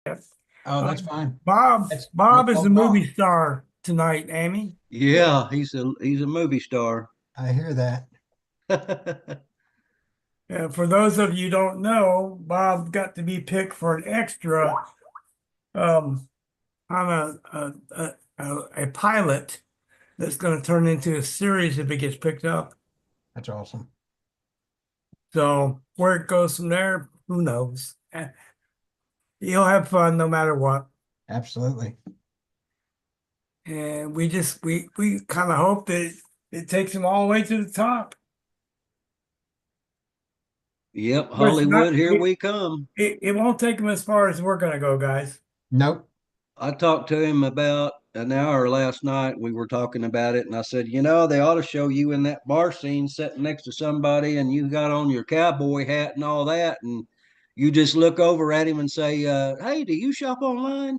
Oh, that's fine. Bob, That's no Bob is a problem at movie all. star tonight, Amy. Yeah, he's a movie star. I hear that. For those of you who don't know, Bob got to be picked for an extra um, on a pilot that's going to turn into a series if it gets picked up. That's awesome. So where it goes from there, who knows? You'll have fun no matter what. Absolutely. And we kind of hope that it takes him all the way to the top. Yep, But it's not, Hollywood, here we come. it won't take him as far as we're going to go, guys. Nope. I talked to him about an hour last night. We were talking about it, and I said, they ought to show you in that bar scene sitting next to somebody, and you got on your cowboy hat and all that, and you just look over at him and say, "Hey, do you shop online?"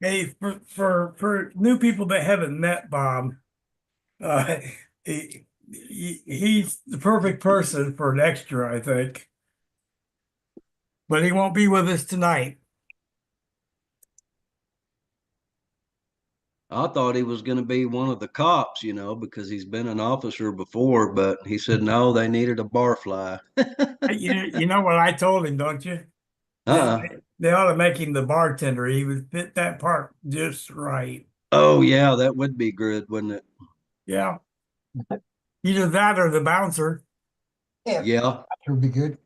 Hey, for new people that haven't met Bob, uh, he's the perfect person for an extra, I think. But he won't be with us tonight. I thought he was going to be one of the cops, because he's been an officer before, but he said no, they needed a barfly. You know what I told him, don't you? That Uh, they ought to make him the bartender. He would fit that part just right. oh yeah, that would be good, wouldn't it? Yeah, either that or the bouncer. Yeah, Yeah. that would be good.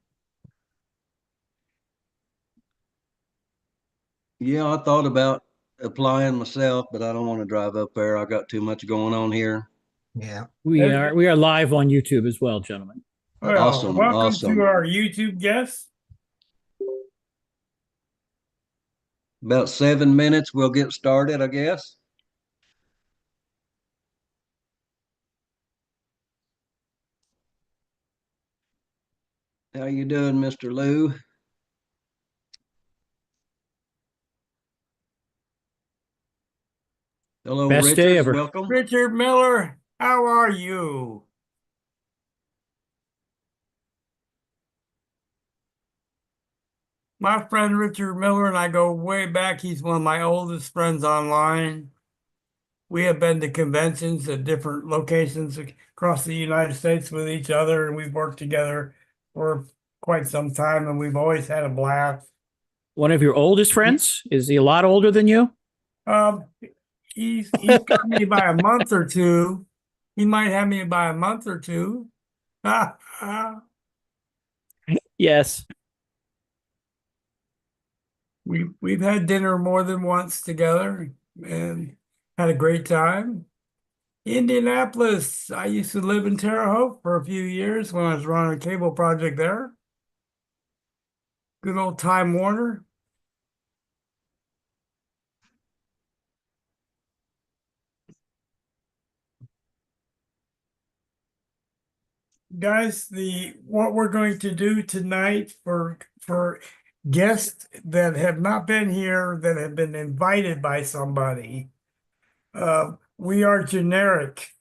Yeah, I thought about applying myself, but I don't want to drive up there. I got too much going on here. Yeah. We are live on YouTube as well, gentlemen. Well, Awesome, welcome to awesome. our YouTube guest. About 7 minutes, we'll get started, I guess. How you doing, Mr. Lou? Hello, Best day Richard. ever. Welcome. Richard Miller, how are you? My friend Richard Miller and I go way back. He's one of my oldest friends online. We have been to conventions at different locations across the United States with each other, and we've worked together for quite some time, and we've always had a blast. One of your oldest friends? Is he a lot older than you? Um, he's got me by a month or two. He might have me by a month or two. Yes. We've had dinner more than once together and had a great time. Indianapolis. I used to live in Terre Haute for a few years when I was running a cable project there. Good old Time Warner. Guys, the what we're going to do tonight for guests that have not been here, that have been invited by somebody, we are generic.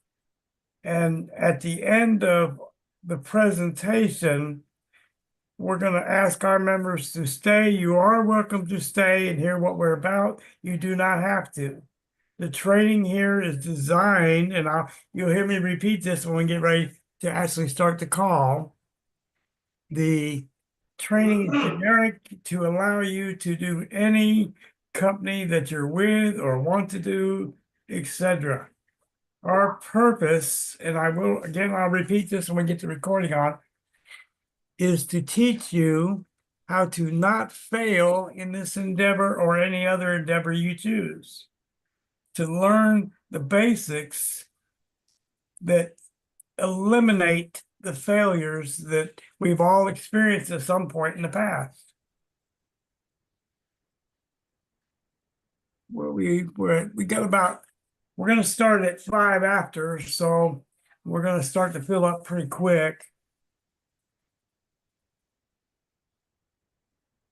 And at the end of the presentation, we're going to ask our members to stay. You are welcome to stay and hear what we're about. You do not have to. The training here is designed, and you'll hear me repeat this when we get ready to actually start the call. The training is generic to allow you to do any company that you're with or want to do, etc. Our purpose, and I'll repeat this when we get the recording on, is to teach you how to not fail in this endeavor or any other endeavor you choose. To learn the basics that eliminate the failures that we've all experienced at some point in the past. Well, we got about, we're going to start at 5 after, so we're going to start to fill up pretty quick.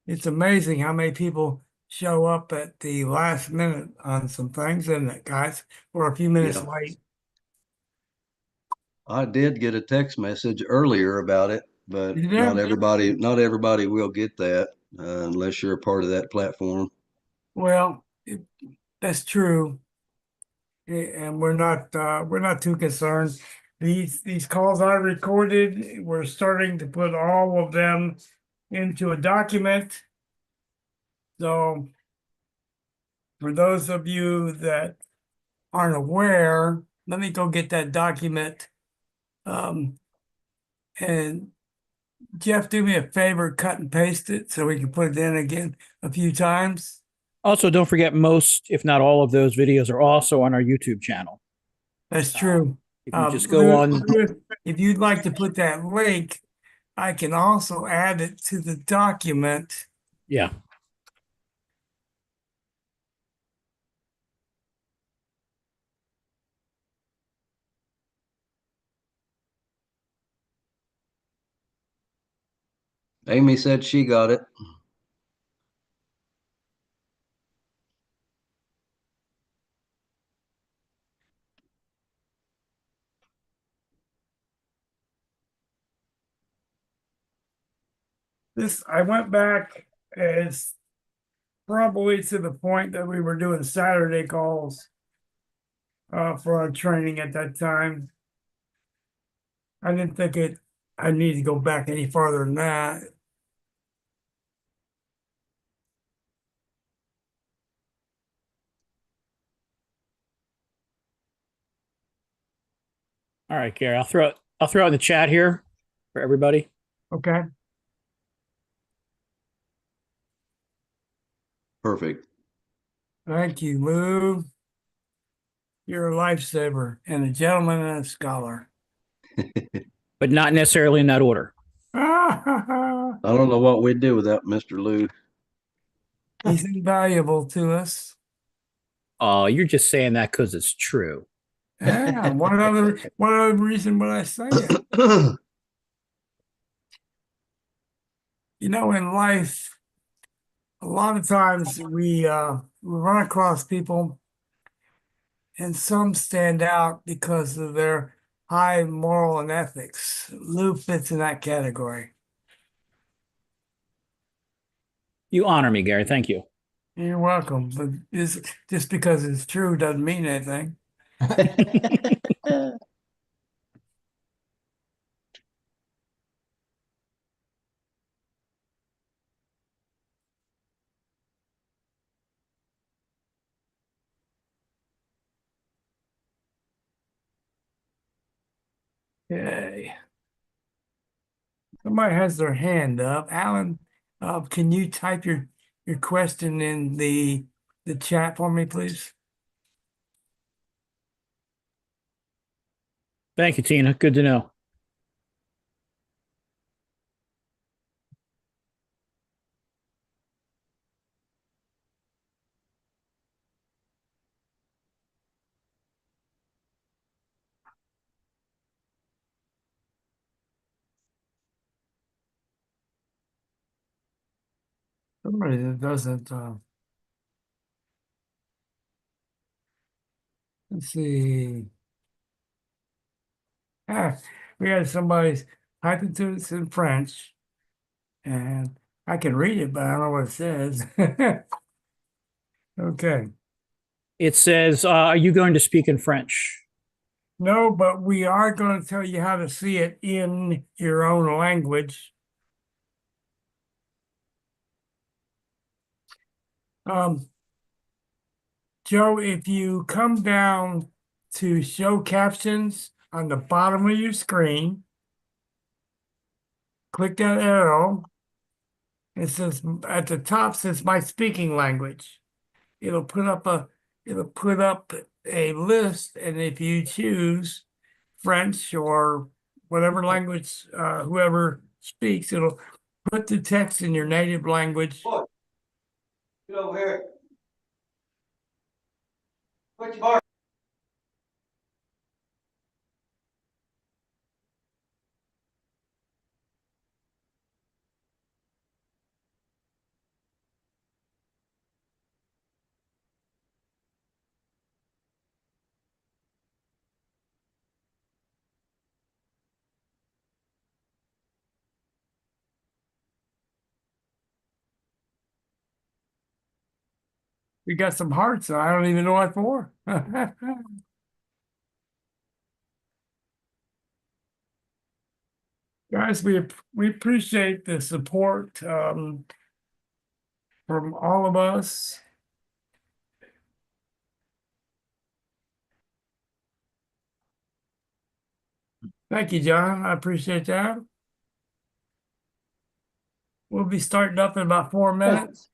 It's amazing how many people show up at the last minute on some things, isn't it, guys? We're a few minutes Yeah. late. I did get a text message earlier about it, but You not did? everybody will get that. unless you're a part of that platform. Well, that's true. And we're not too concerned. These calls are recorded. We're starting to put all of them into a document. So for those of you that aren't aware, let me go get that document. And Jeff, do me a favor, cut and paste it so we can put it in again a few times. Also, don't forget most, if not all of those videos are also on our YouTube channel. That's true. If you just go on, Lou, if you'd like to put that link, I can also add it to the document. yeah. Amy said she got it. I went back as probably to the point that we were doing Saturday calls for our training at that time. I didn't think I need to go back any farther than that. All right, Gary, I'll throw it in the chat here for everybody. Okay. Perfect. Thank you, Lou. You're a lifesaver and a gentleman and a scholar. But not necessarily in that order. I don't know what we'd do without Mr. Lou. He's invaluable to us. Oh, you're just saying that because it's true. Yeah, what other reason would I say it? You know, in life, a lot of times we run across people and some stand out because of their high moral and ethics. Lou fits in that category. You honor me, Gary. Thank you. You're welcome. But just because it's true doesn't mean anything. Okay. Somebody has their hand up. Alan, can you type your question in the chat for me, please? Thank you, Tina. Good to know. Somebody that doesn't, let's see. Ah, we had somebody typing to us in French, and I can read it, but I don't know what it says. Okay. It says, are you going to speak in French? No, but we are going to tell you how to see it in your own language. Joe, if you come down to show captions on the bottom of your screen, click that arrow. It says at the top says my speaking language. It'll put up a list, and if you choose French or whatever language whoever speaks, it'll put the text in your native language. Get over here. Put your bar. We got some hearts, and I don't even know what for. Guys, we appreciate the support from all of us. Thank you, John. I appreciate that. We'll be starting up in about 4 minutes.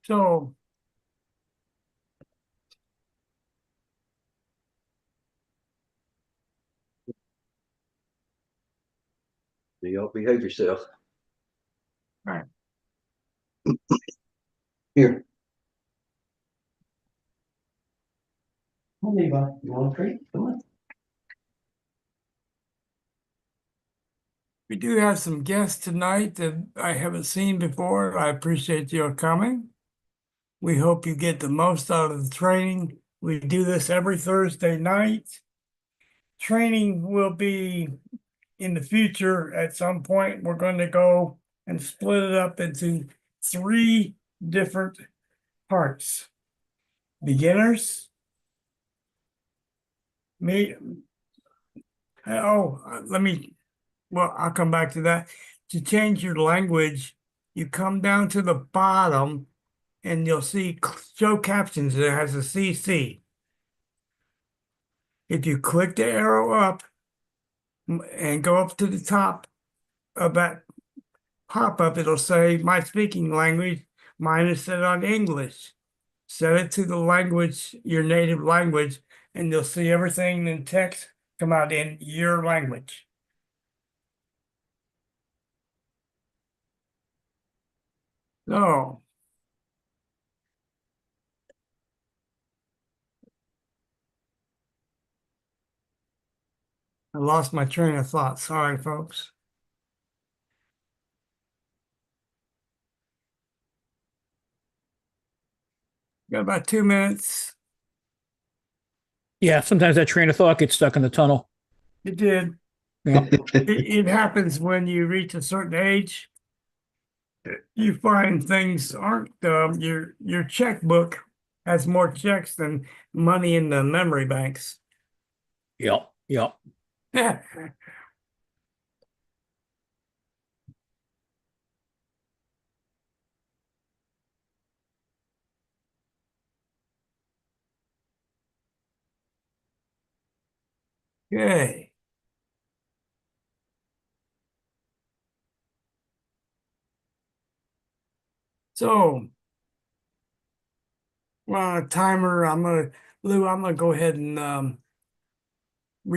So, Y'all behave yourself. all right. Here. Come on, Levi. You want a treat? Come on. We do have some guests tonight that I haven't seen before. I appreciate your coming. We hope you get the most out of the training. We do this every Thursday night. Training will be in the future at some point. We're going to go and split it up into 3 different parts. Beginners, I'll come back to that. To change your language, you come down to the bottom and you'll see show captions. It has a CC. If you click the arrow up and go up to the top of that pop-up, it'll say my speaking language. Mine is set on English. Set it to the language, your native language, and you'll see everything in text come out in your language. So, I lost my train of thought. Sorry, folks. Got about 2 minutes. Yeah, sometimes that train of thought gets stuck in the tunnel. It did. Yeah. It happens when you reach a certain age. You find things aren't your checkbook has more checks than money in the memory banks. Yep. Yep. Okay. So, well, timer. Lou, I'm gonna go ahead and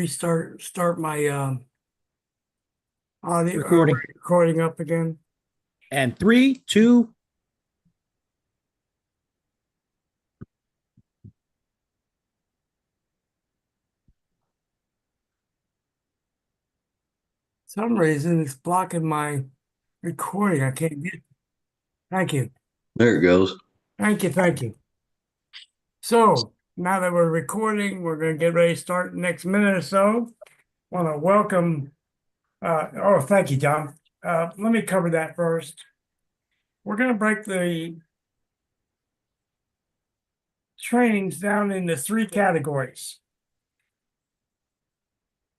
start my audio recording up again. And 3, 2. Some reason it's blocking my recording. I can't get. Thank you. There it goes. Thank you. Thank you. So now that we're recording, we're going to get ready to start the next minute or so. Want to welcome. Thank you, John. Let me cover that first. We're going to break the trainings down into 3 categories: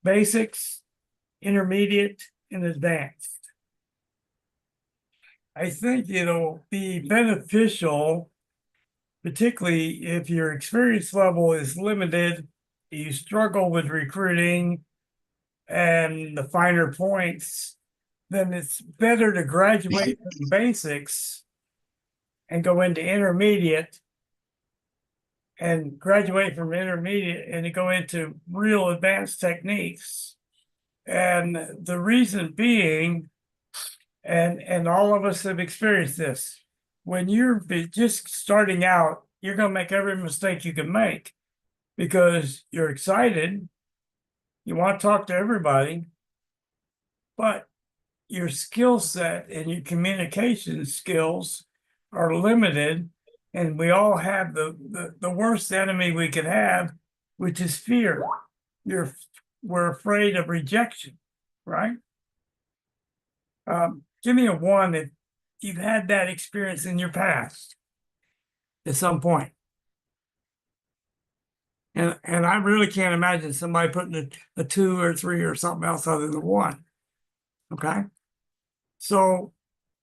basics, intermediate, and advanced. I think it'll be beneficial, particularly if your experience level is limited, you struggle with recruiting and the finer points, then it's better to graduate from basics and go into intermediate, and graduate from intermediate and to go into real advanced techniques. And the reason being, and all of us have experienced this, when you're just starting out, you're going to make every mistake you can make because you're excited. You want to talk to everybody, but your skill set and your communication skills are limited. And we all have the worst enemy we could have, which is fear. We're afraid of rejection, right? Give me a 1 you've had that experience in your past at some point. And I really can't imagine somebody putting a 2 or 3 or something else other than 1. Okay. So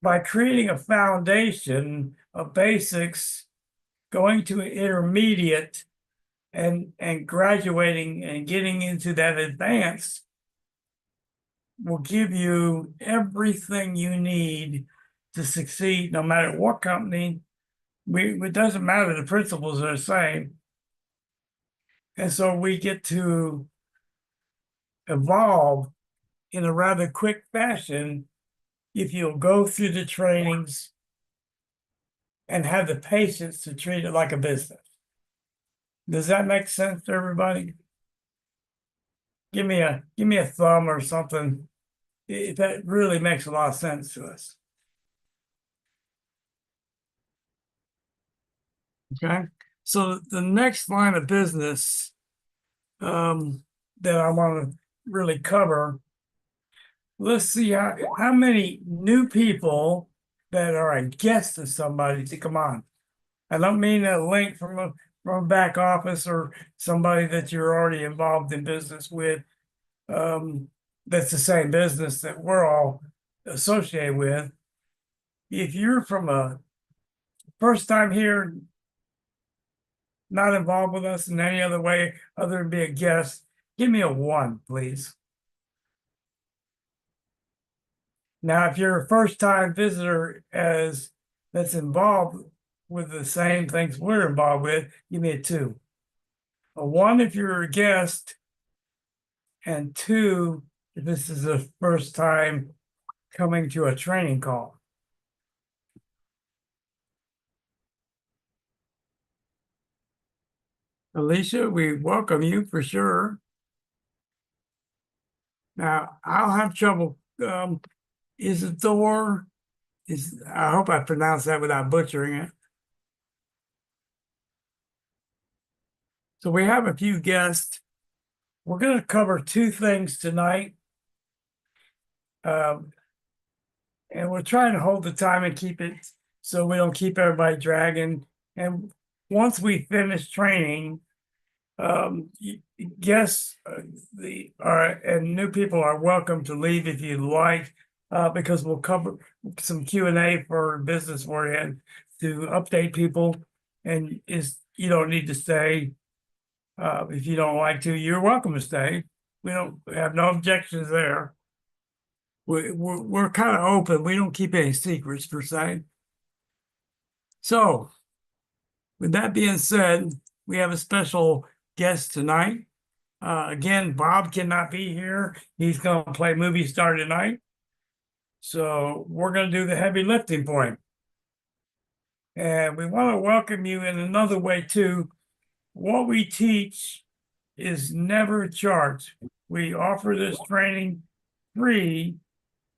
by creating a foundation of basics, going to an intermediate and graduating and getting into that advanced will give you everything you need to succeed no matter what company. It doesn't matter, the principles are the same. And so we get to evolve in a rather quick fashion if you'll go through the trainings and have the patience to treat it like a business. Does that make sense to everybody? Give me a thumb or something if that really makes a lot of sense to us. Okay, so the next line of business that I want to really cover, let's see how many new people that are a guest of somebody to come on. I don't mean a link from a back office or somebody that you're already involved in business with. That's the same business that we're all associated with. If you're from a first time here, not involved with us in any other way other than be a guest, give me a 1, please. Now, if you're a first time visitor that's involved with the same things we're involved with, give me a 2. A 1 if you're a guest, and 2 if this is the first time coming to a training call. Alicia, we welcome you for sure. Now, I'll have trouble. Isidore, I hope I pronounced that without butchering it. So we have a few guests. We're going to cover 2 things tonight. And we're trying to hold the time and keep it so we don't keep everybody dragging. And once we finish training, guests and new people are welcome to leave if you'd like, because we'll cover some Q&A for business oriented to update people. And you don't need to stay. If you don't like to, you're welcome to stay. We have no objections there. We're kind of open. We don't keep any secrets per se. So, with that being said, we have a special guest tonight. Again, Bob cannot be here. He's going to play movie star tonight. So we're going to do the heavy lifting for him. And we want to welcome you in another way too. What we teach is never charged. We offer this training free,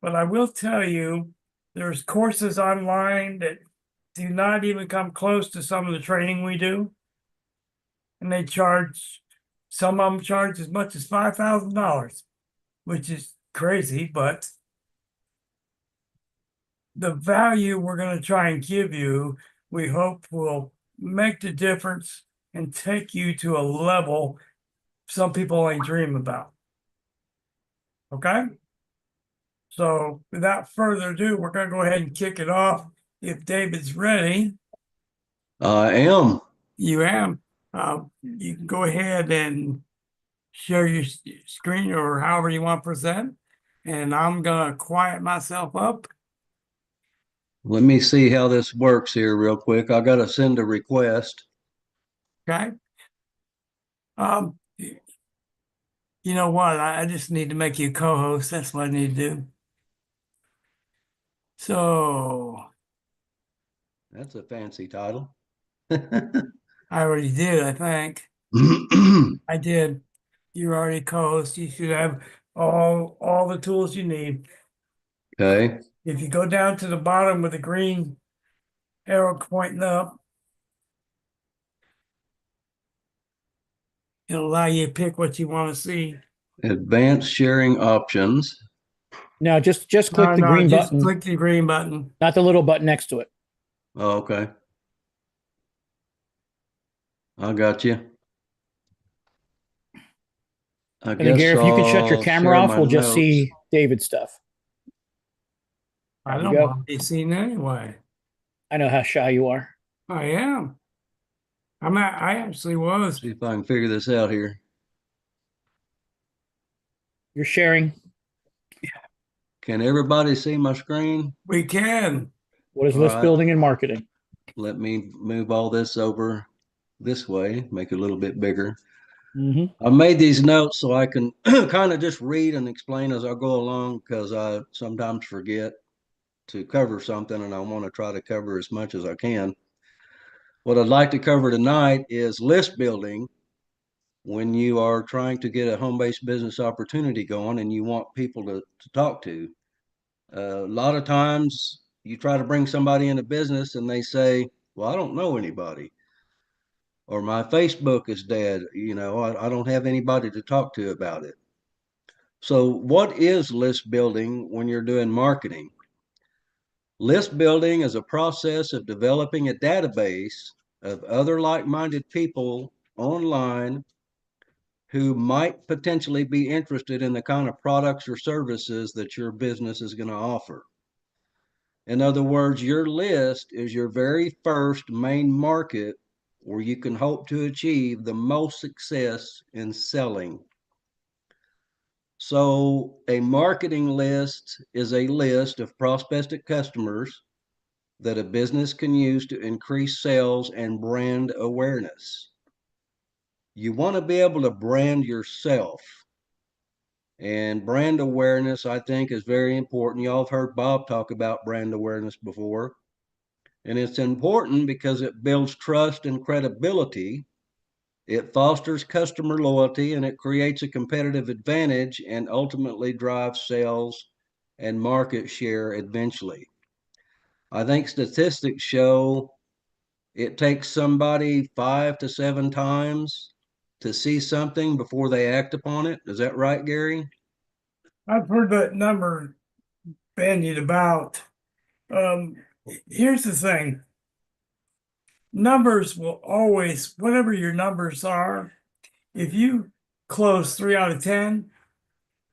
but I will tell you, there's courses online that do not even come close to some of the training we do. And they charge, some of them charge as much as $5,000, which is crazy, but the value we're going to try and give you, we hope will make the difference and take you to a level some people only dream about. Okay? So without further ado, we're going to go ahead and kick it off. If David's ready. I am. You am. You can go ahead and share your screen or however you want to present. And I'm going to quiet myself up. Let me see how this works here real quick. I got to send a request. Okay. You know what? I just need to make you co-host. That's what I need to do. So That's a fancy title. I already did, I think. I did. You're already co-host. You should have all the tools you need. Okay. If you go down to the bottom with the green arrow pointing up, it'll allow you to pick what you want to see. Advanced sharing options. No, just click No, the no, green just button, click the green button. not the little button next to it. Oh, okay. I got you. I And then guess Gary, if you can shut your I'll camera share off, my we'll just notes. see David's stuff. I There we don't go. want to be seen anyway. I know how shy you are. I am. I actually was. See if I can figure this out here. You're sharing. Can everybody see my screen? We can. What is All list right. building and marketing? Let me move all this over this way, make it a little bit bigger. Mm-hmm. I made these notes so I can kind of just read and explain as I go along because I sometimes forget to cover something and I want to try to cover as much as I can. What I'd like to cover tonight is list building when you are trying to get a home-based business opportunity going and you want people to talk to. A lot of times you try to bring somebody into business and they say, well, I don't know anybody. Or my Facebook is dead. I don't have anybody to talk to about it. So what is list building when you're doing marketing? List building is a process of developing a database of other like-minded people online who might potentially be interested in the kind of products or services that your business is going to offer. In other words, your list is your very first main market where you can hope to achieve the most success in selling. So a marketing list is a list of prospective customers that a business can use to increase sales and brand awareness. You want to be able to brand yourself. And brand awareness, I think, is very important. Y'all have heard Bob talk about brand awareness before. And it's important because it builds trust and credibility. It fosters customer loyalty and it creates a competitive advantage and ultimately drives sales and market share eventually. I think statistics show it takes somebody 5 to 7 times to see something before they act upon it. Is that right, Gary? I've heard that number bandied about. Here's the thing. Numbers will always, whatever your numbers are, if you close 3 out of 10,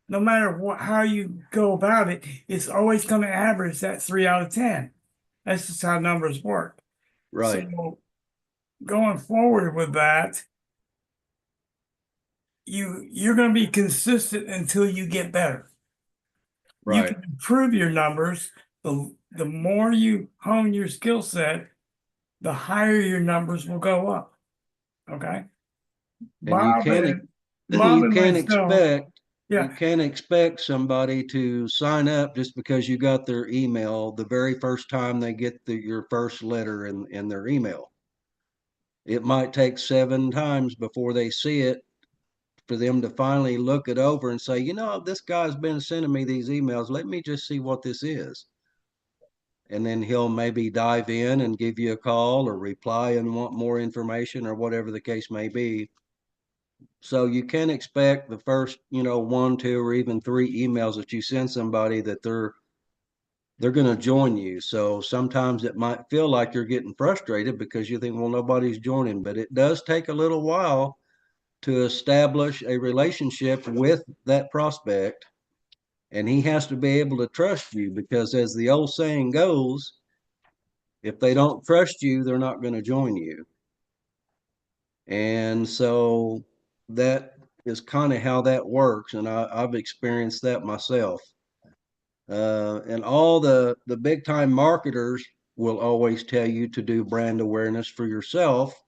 no matter how you go about it, it's always going to average that 3 out of 10. That's just how numbers work. Right. So going forward with that, you're going to be consistent until you get better. You Right. can improve your numbers. The more you hone your skill set, the higher your numbers will go up. Okay. And you Bob can't and Bob you and can't myself, expect you yeah, can't expect somebody to sign up just because you got their email the very first time they get your first letter in their email. It might take 7 times before they see it for them to finally look it over and say, this guy's been sending me these emails. Let me just see what this is. And then he'll maybe dive in and give you a call or reply and want more information or whatever the case may be. So you can't expect the first, 1, 2, or even 3 emails that you send somebody that they're going to join you. So sometimes it might feel like you're getting frustrated because you think, well, nobody's joining, but it does take a little while to establish a relationship with that prospect. And he has to be able to trust you because, as the old saying goes, if they don't trust you, they're not going to join you. And so that is kind of how that works. And I've experienced that myself. And all the big time marketers will always tell you to do brand awareness for yourself.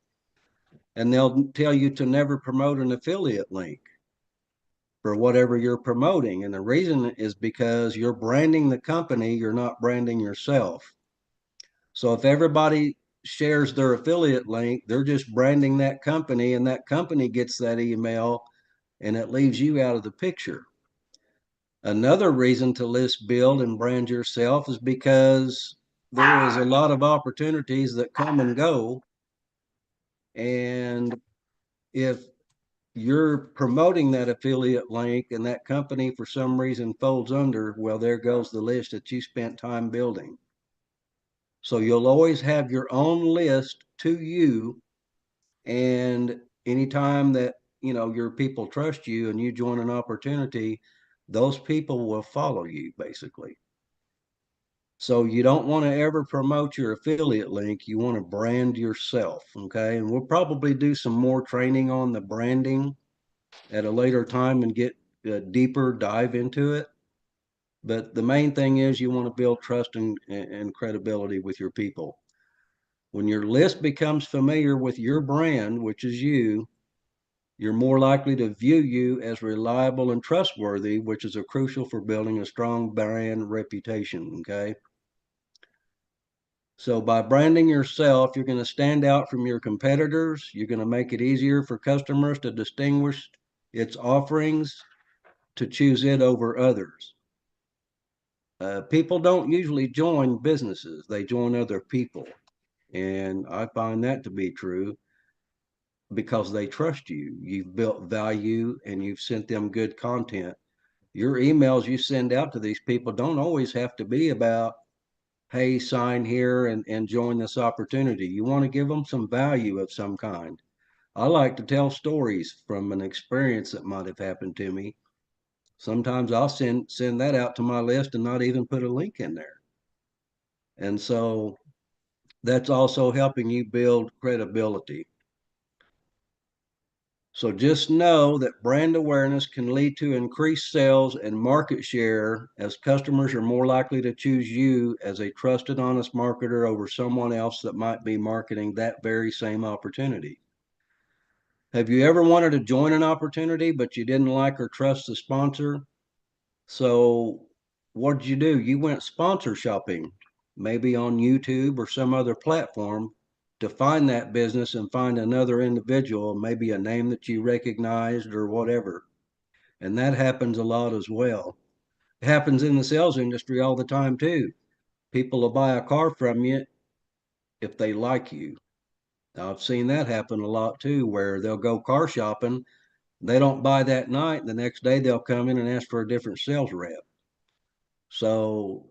And they'll tell you to never promote an affiliate link for whatever you're promoting. And the reason is because you're branding the company, you're not branding yourself. So if everybody shares their affiliate link, they're just branding that company and that company gets that email and it leaves you out of the picture. Another reason to list build and brand yourself is because there is a lot of opportunities that come and go. And if you're promoting that affiliate link and that company for some reason folds under, well, there goes the list that you spent time building. So you'll always have your own list to you. And anytime that, your people trust you and you join an opportunity, those people will follow you basically. So you don't want to ever promote your affiliate link. You want to brand yourself. Okay. And we'll probably do some more training on the branding at a later time and get a deeper dive into it. But the main thing is you want to build trust and credibility with your people. When your list becomes familiar with your brand, which is you're more likely to view you as reliable and trustworthy, which is crucial for building a strong brand reputation. Okay. So by branding yourself, you're going to stand out from your competitors. You're going to make it easier for customers to distinguish its offerings, to choose it over others. People don't usually join businesses, they join other people. And I find that to be true because they trust you. You've built value and you've sent them good content. Your emails you send out to these people don't always have to be about, hey, sign here and join this opportunity. You want to give them some value of some kind. I like to tell stories from an experience that might have happened to me. Sometimes I'll send that out to my list and not even put a link in there. And so that's also helping you build credibility. So just know that brand awareness can lead to increased sales and market share, as customers are more likely to choose you as a trusted, honest marketer over someone else that might be marketing that very same opportunity. Have you ever wanted to join an opportunity, but you didn't like or trust the sponsor? So what did you do? You went sponsor shopping, maybe on YouTube or some other platform, to find that business and find another individual, maybe a name that you recognized or whatever. And that happens a lot as well. It happens in the sales industry all the time too. People will buy a car from you if they like you. Now, I've seen that happen a lot too, where they'll go car shopping. They don't buy that night. The next day they'll come in and ask for a different sales rep. So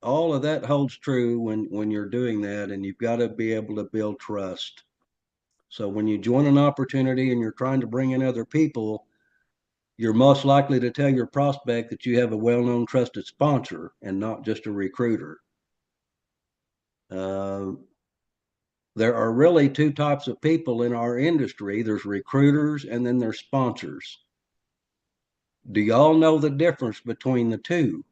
all of that holds true when you're doing that, and you've got to be able to build trust. So when you join an opportunity and you're trying to bring in other people, you're most likely to tell your prospect that you have a well-known trusted sponsor and not just a recruiter. There are really two types of people in our industry. There's recruiters and then there's sponsors. Do y'all know the difference between the two?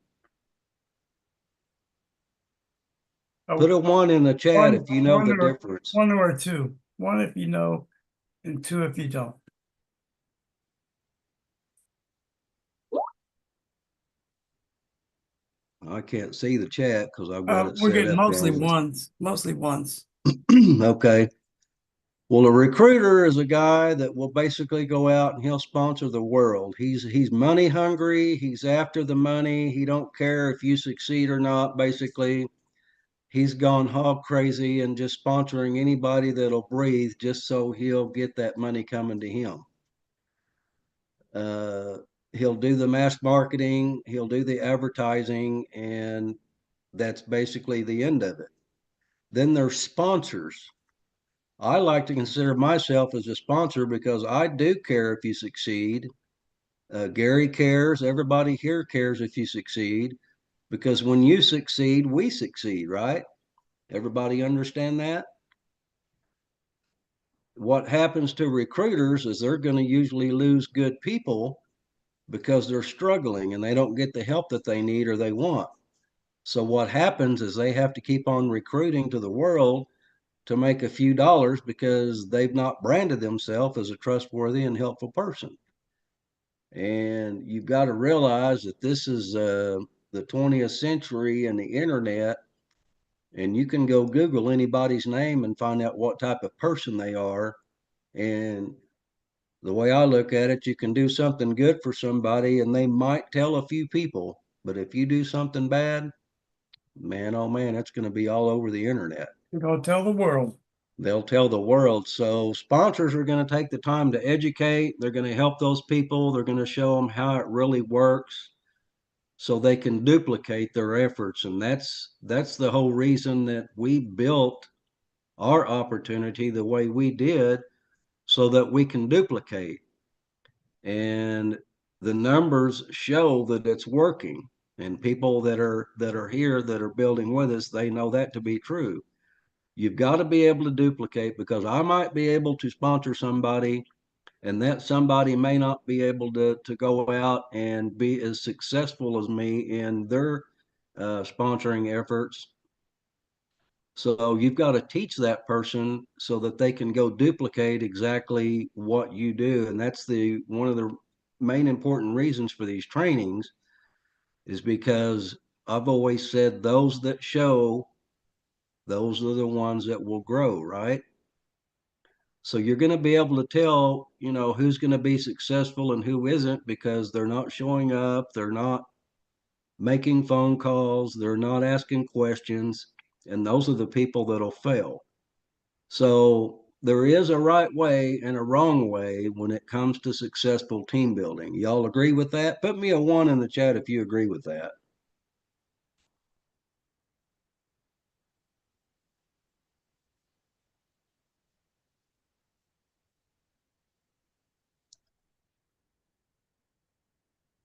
Put a one in the chat if you know the difference. One or two. One if you know, and two if you don't. I can't see the chat because I've got it We're set getting up mostly wrong. ones. Mostly ones. Okay. Well, a recruiter is a guy that will basically go out and he'll sponsor the world. He's money hungry. He's after the money. He don't care if you succeed or not. Basically, he's gone hog crazy and just sponsoring anybody that'll breathe just so he'll get that money coming to him. He'll do the mass marketing. He'll do the advertising, and that's basically the end of it. Then there's sponsors. I like to consider myself as a sponsor because I do care if you succeed. Gary cares. Everybody here cares if you succeed, because when you succeed, we succeed, right? Everybody understand that? What happens to recruiters is they're going to usually lose good people because they're struggling and they don't get the help that they need or they want. So what happens is they have to keep on recruiting to the world to make a few dollars because they've not branded themselves as a trustworthy and helpful person. And you've got to realize that this is the 20th century and the internet, and you can go Google anybody's name and find out what type of person they are. And the way I look at it, you can do something good for somebody and they might tell a few people, but if you do something bad, man, oh man, it's going to be all over the internet. We're gonna tell the world. they'll tell the world. So sponsors are going to take the time to educate. They're going to help those people. They're going to show them how it really works so they can duplicate their efforts. And that's the whole reason that we built our opportunity the way we did, so that we can duplicate. And the numbers show that it's working. And people that are here that are building with us, they know that to be true. You've got to be able to duplicate, because I might be able to sponsor somebody, and that somebody may not be able to go out and be as successful as me in their sponsoring efforts. So you've got to teach that person so that they can go duplicate exactly what you do. And that's one of the main important reasons for these trainings, is because I've always said those that show, those are the ones that will grow, right? So you're going to be able to tell, who's going to be successful and who isn't, because they're not showing up, they're not making phone calls, they're not asking questions, and those are the people that'll fail. So there is a right way and a wrong way when it comes to successful team building. Y'all agree with that? Put me a 1 in the chat if you agree with that.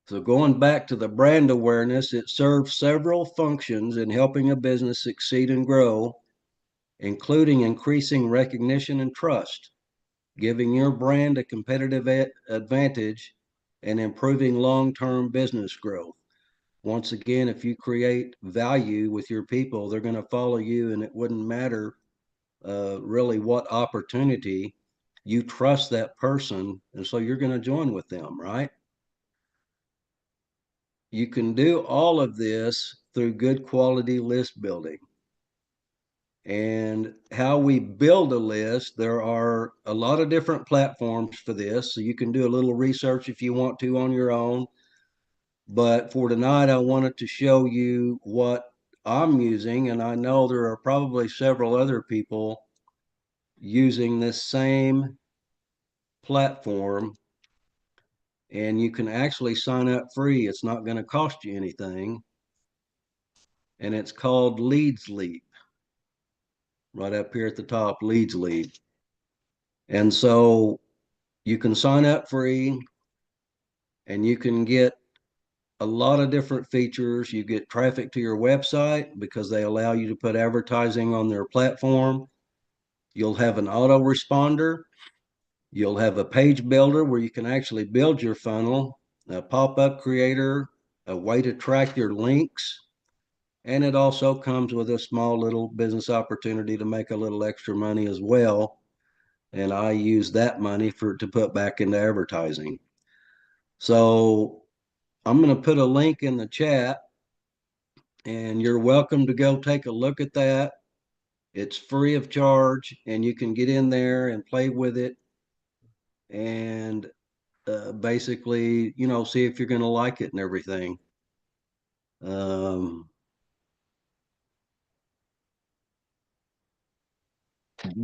So going back to the brand awareness, it serves several functions in helping a business succeed and grow, including increasing recognition and trust, giving your brand a competitive advantage, and improving long-term business growth. Once again, if you create value with your people, they're going to follow you, and it wouldn't matter really what opportunity. You trust that person, and so you're going to join with them, right? You can do all of this through good quality list building. And how we build a list, there are a lot of different platforms for this. So you can do a little research if you want to on your own. But for tonight, I wanted to show you what I'm using. And I know there are probably several other people using this same platform. And you can actually sign up free. It's not going to cost you anything. And it's called Leads Leap. Right up here at the top, Leads Leap. And so you can sign up free, and you can get a lot of different features. You get traffic to your website because they allow you to put advertising on their platform. You'll have an autoresponder. You'll have a page builder where you can actually build your funnel, a pop-up creator, a way to track your links. And it also comes with a small little business opportunity to make a little extra money as well. And I use that money to put back into advertising. So I'm going to put a link in the chat, and you're welcome to go take a look at that. It's free of charge, and you can get in there and play with it, and basically, see if you're going to like it and everything.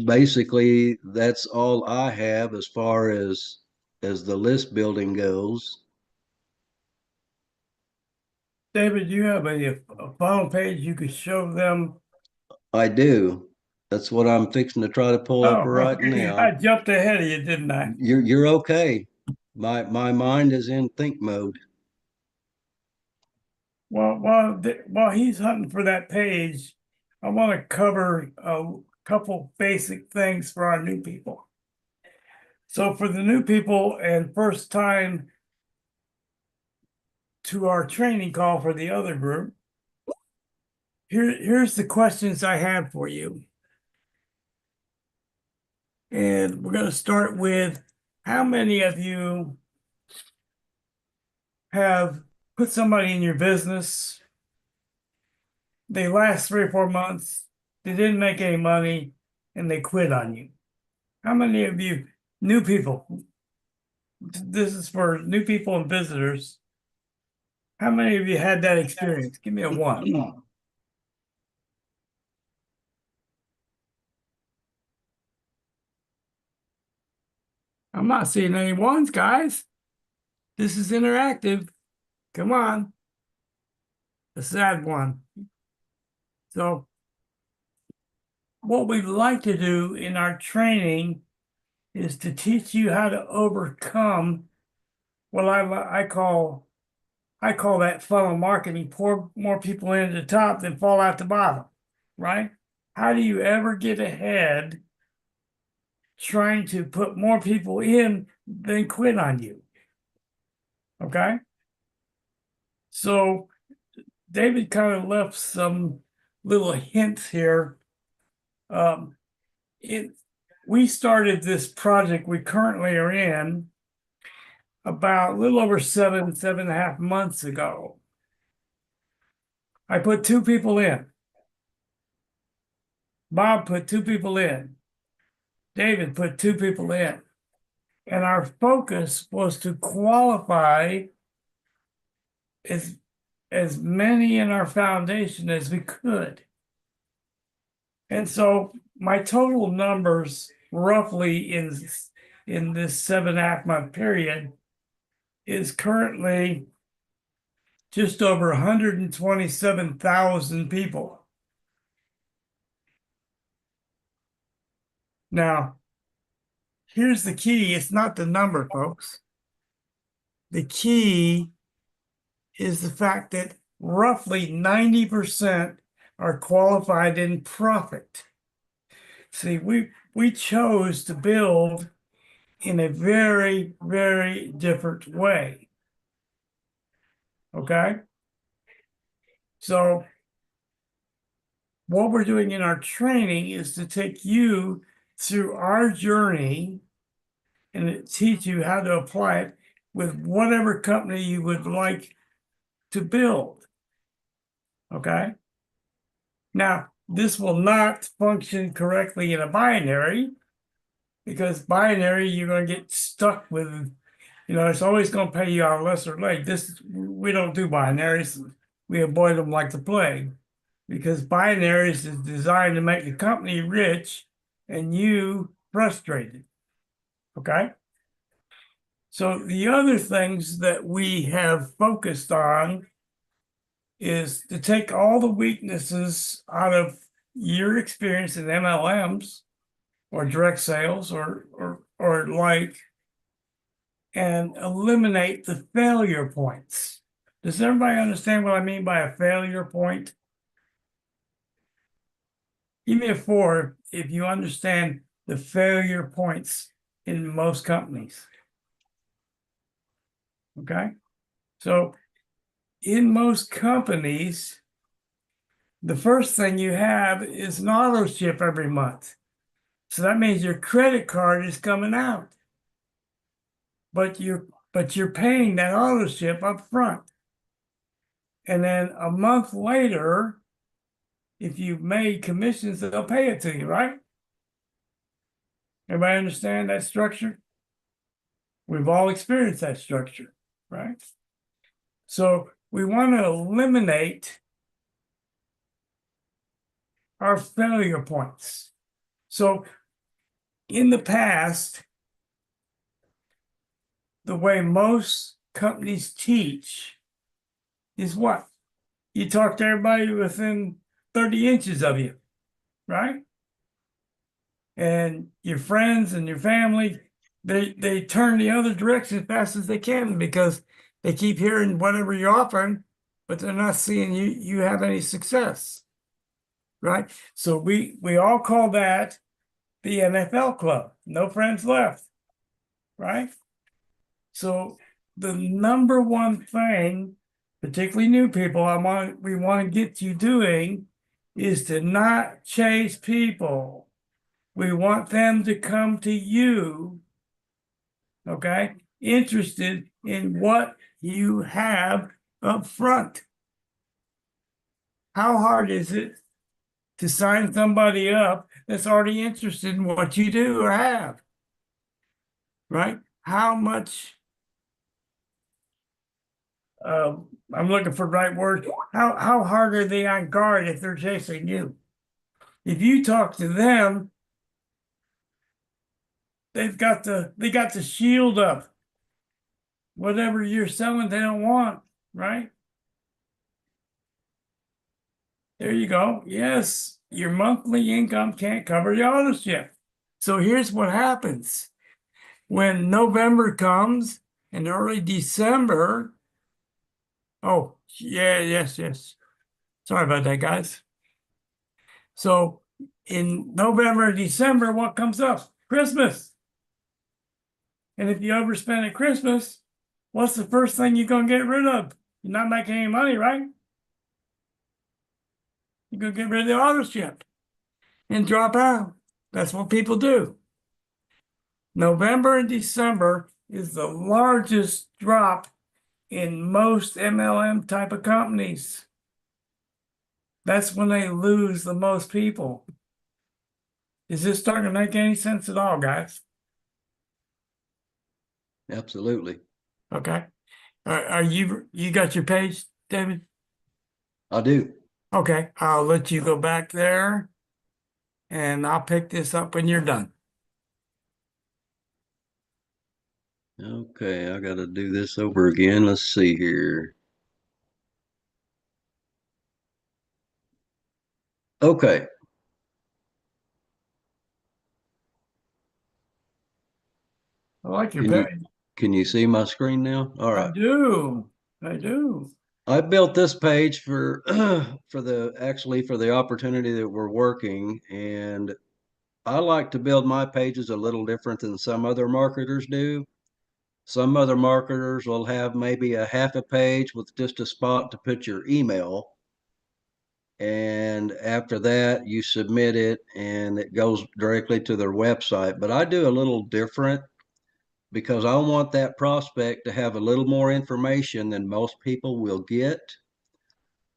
Basically, that's all I have as far as the list building goes. David, you have a funnel page you could show them? I do. That's what I'm fixing to try to pull up right okay. now. I jumped ahead of you, didn't I? You're okay. My mind is in think mode. Well, while he's hunting for that page, I want to cover a couple basic things for our new people. So for the new people and first time to our training call for the other group, here's the questions I have for you. And we're going to start with, how many of you have put somebody in your business? They last 3 or 4 months, they didn't make any money, and they quit on you. How many of you new people? This is for new people and visitors. How many of you had that experience? Give me a 1. I'm not seeing any ones, guys. This is interactive. Come on. A sad one. So what we'd like to do in our training is to teach you how to overcome what I call that funnel marketing, pour more people in at the top than fall out the bottom, right? How do you ever get ahead trying to put more people in than quit on you? Okay. So David kind of left some little hints here. We started this project we currently are in about a little over 7.5 months ago. I put 2 people in. Bob put 2 people in. David put 2 people in. And our focus was to qualify as many in our foundation as we could. And so my total numbers roughly in this 7.5 month period is currently just over 127,000 people. Now, here's the key. It's not the number, folks. The key is the fact that roughly 90% are qualified in profit. See, we chose to build in a very, very different way. Okay? So what we're doing in our training is to take you through our journey and teach you how to apply it with whatever company you would like to build. Okay? Now, this will not function correctly in a binary, because binary, you're going to get stuck with, it's always going to pay you out lesser leg. We don't do binaries. We avoid them like the plague, because binaries is designed to make the company rich and you frustrated. Okay? So the other things that we have focused on is to take all the weaknesses out of your experience in MLMs or direct sales or like, and eliminate the failure points. Does everybody understand what I mean by a failure point? Give me a 4 if you understand the failure points in most companies. Okay? So in most companies, the first thing you have is an auto ship every month. So that means your credit card is coming out. But you're paying that auto ship up front. And then a month later, if you've made commissions, they'll pay it to you, right? Everybody understand that structure? We've all experienced that structure, right? So we want to eliminate our failure points. So in the past, the way most companies teach is what? You talk to everybody within 30 inches of you, right? And your friends and your family, they turn the other direction as fast as they can because they keep hearing whatever you're offering, but they're not seeing you have any success, right? So we all call that the NFL club. No friends left, right? So the number one thing, particularly new people, we want to get you doing is to not chase people. We want them to come to you, okay, interested in what you have up front. How hard is it to sign somebody up that's already interested in what you do or have? Right? How much, I'm looking for the right word. How hard are they on guard if they're chasing you? If you talk to them, they got the shield up. Whatever you're selling, they don't want, right? There you go. Yes, your monthly income can't cover the auto ship. So here's what happens. When November comes and early December. Oh, yeah, yes. Sorry about that, guys. So in November and December, what comes up? Christmas. And if you overspend at Christmas, what's the first thing you're going to get rid of? You're not making any money, right? You're going to get rid of the auto ship and drop out. That's what people do. November and December is the largest drop in most MLM type of companies. That's when they lose the most people. Is this starting to make any sense at all, guys? Absolutely. Okay. Are you got your page, David? I do. Okay, I'll let you go back there and I'll pick this up when you're done. Okay, I got to do this over again. Let's see here. Okay. I like your Can you, page. can you see my screen now? All I right. do. I do. I built this page for for the opportunity that we're working, and I like to build my pages a little different than some other marketers do. Some other marketers will have maybe a half a page with just a spot to put your email. And after that, you submit it and it goes directly to their website. But I do a little different because I want that prospect to have a little more information than most people will get,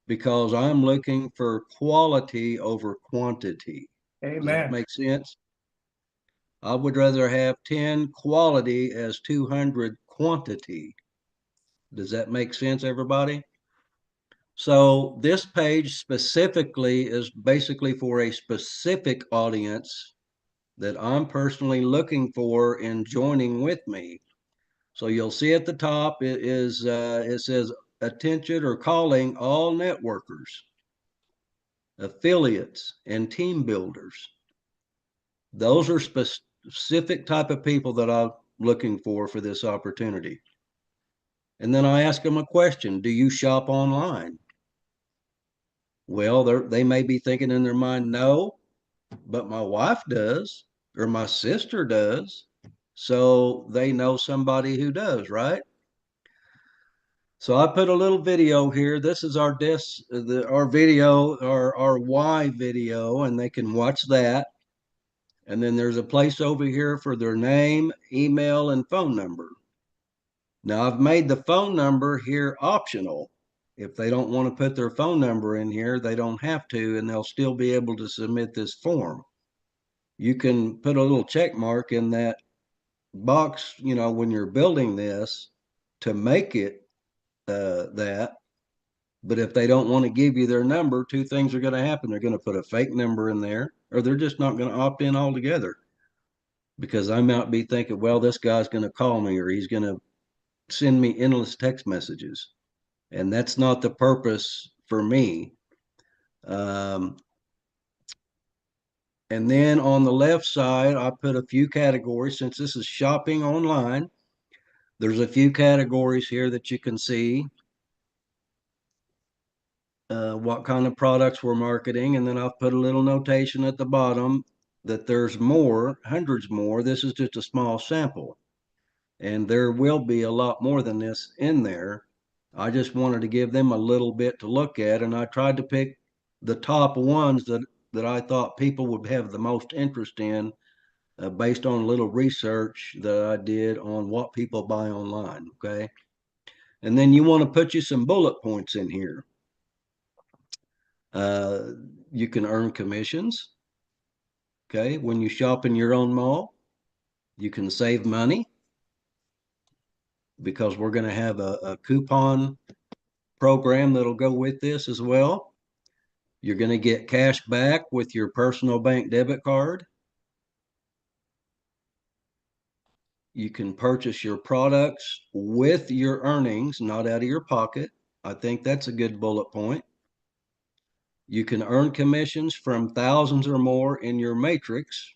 because I'm looking for quality over quantity. Does that Amen. make sense? I would rather have 10 quality as 200 quantity. Does that make sense, everybody? So this page specifically is basically for a specific audience that I'm personally looking for in joining with me. So you'll see at the top, it says attention or calling all networkers, affiliates, and team builders. Those are specific type of people that I'm looking for this opportunity. And then I ask them a question: do you shop online? Well, they may be thinking in their mind, no, but my wife does, or my sister does. So they know somebody who does, right? So I put a little video here. This is our video, our why video, and they can watch that. And then there's a place over here for their name, email, and phone number. Now I've made the phone number here optional. If they don't want to put their phone number in here, they don't have to, and they'll still be able to submit this form. You can put a little check mark in that box, when you're building this to make it that. But if they don't want to give you their number, two things are going to happen. They're going to put a fake number in there, or they're just not going to opt in altogether, because I might be thinking, well, this guy's going to call me, or he's going to send me endless text messages. And that's not the purpose for me. And then on the left side, I put a few categories. Since this is shopping online, there's a few categories here that you can see. What kind of products we're marketing. And then I've put a little notation at the bottom that there's more, hundreds more. This is just a small sample. And there will be a lot more than this in there. I just wanted to give them a little bit to look at, and I tried to pick the top ones that I thought people would have the most interest in, based on a little research that I did on what people buy online. Okay. And then you want to put you some bullet points in here. You can earn commissions. Okay. When you shop in your own mall, you can save money, because we're going to have a coupon program that'll go with this as well. You're going to get cash back with your personal bank debit card. You can purchase your products with your earnings, not out of your pocket. I think that's a good bullet point. You can earn commissions from thousands or more in your matrix,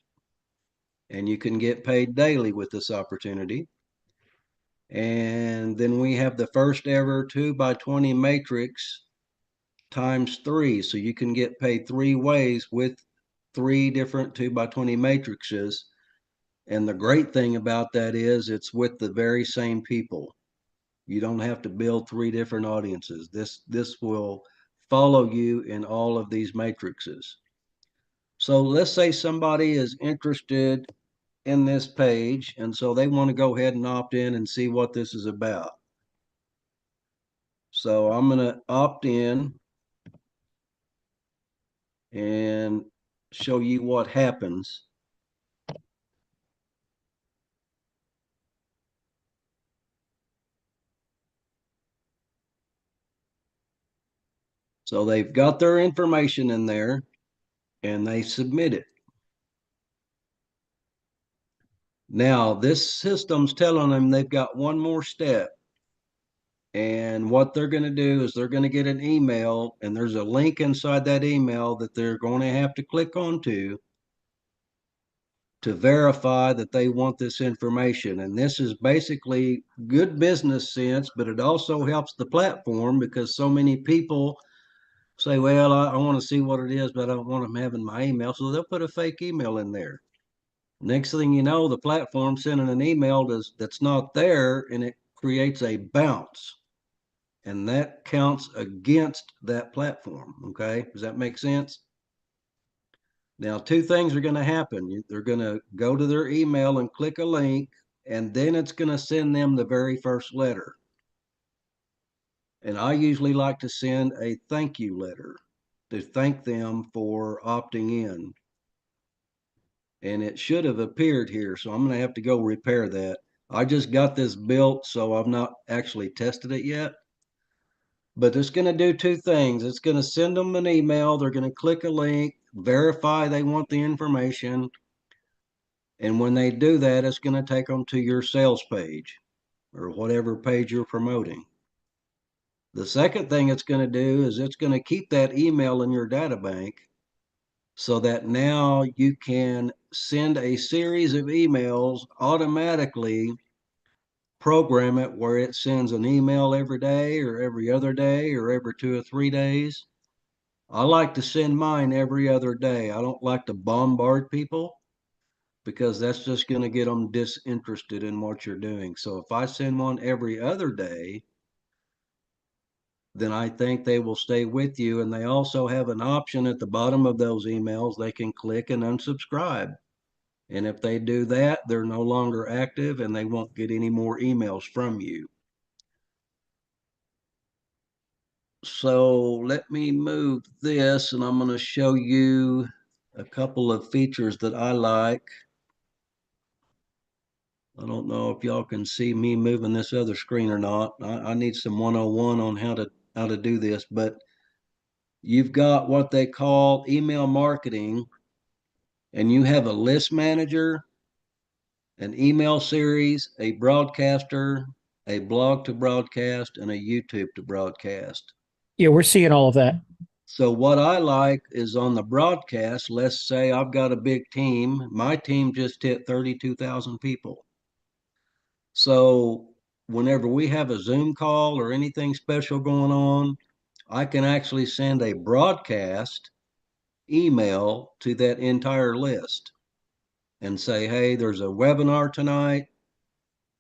and you can get paid daily with this opportunity. And then we have the first ever 2x20 matrix times 3. So you can get paid 3 ways with 3 different 2x20 matrices. And the great thing about that is it's with the very same people. You don't have to build 3 different audiences. This will follow you in all of these matrices. So let's say somebody is interested in this page, and so they want to go ahead and opt in and see what this is about. So I'm going to opt in and show you what happens. So they've got their information in there and they submit it. Now this system's telling them they've got one more step. And what they're going to do is they're going to get an email, and there's a link inside that email that they're going to have to click onto to verify that they want this information. And this is basically good business sense, but it also helps the platform because so many people say, well, I want to see what it is, but I don't want them having my email. So they'll put a fake email in there. Next thing you know, the platform sending an email that's not there, and it creates a bounce. And that counts against that platform. Okay. Does that make sense? Now, 2 things are going to happen. They're going to go to their email and click a link, and then it's going to send them the very first letter. And I usually like to send a thank you letter to thank them for opting in. And it should have appeared here. So I'm going to have to go repair that. I just got this built, so I've not actually tested it yet. But it's going to do 2 things. It's going to send them an email. They're going to click a link, verify they want the information. And when they do that, it's going to take them to your sales page or whatever page you're promoting. The second thing it's going to do is it's going to keep that email in your data bank so that now you can send a series of emails automatically, program it where it sends an email every day or every other day or every 2 or 3 days. I like to send mine every other day. I don't like to bombard people because that's just going to get them disinterested in what you're doing. So if I send one every other day, then I think they will stay with you. And they also have an option at the bottom of those emails. They can click and unsubscribe. And if they do that, they're no longer active and they won't get any more emails from you. So let me move this, and I'm going to show you a couple of features that I like. I don't know if y'all can see me moving this other screen or not. I need some 101 on how to do this, but you've got what they call email marketing, and you have a list manager, an email series, a broadcaster, a blog to broadcast, and a YouTube to broadcast. Yeah, we're seeing all of that. So what I like is on the broadcast, let's say I've got a big team. My team just hit 32,000 people. So whenever we have a Zoom call or anything special going on, I can actually send a broadcast email to that entire list and say, hey, there's a webinar tonight.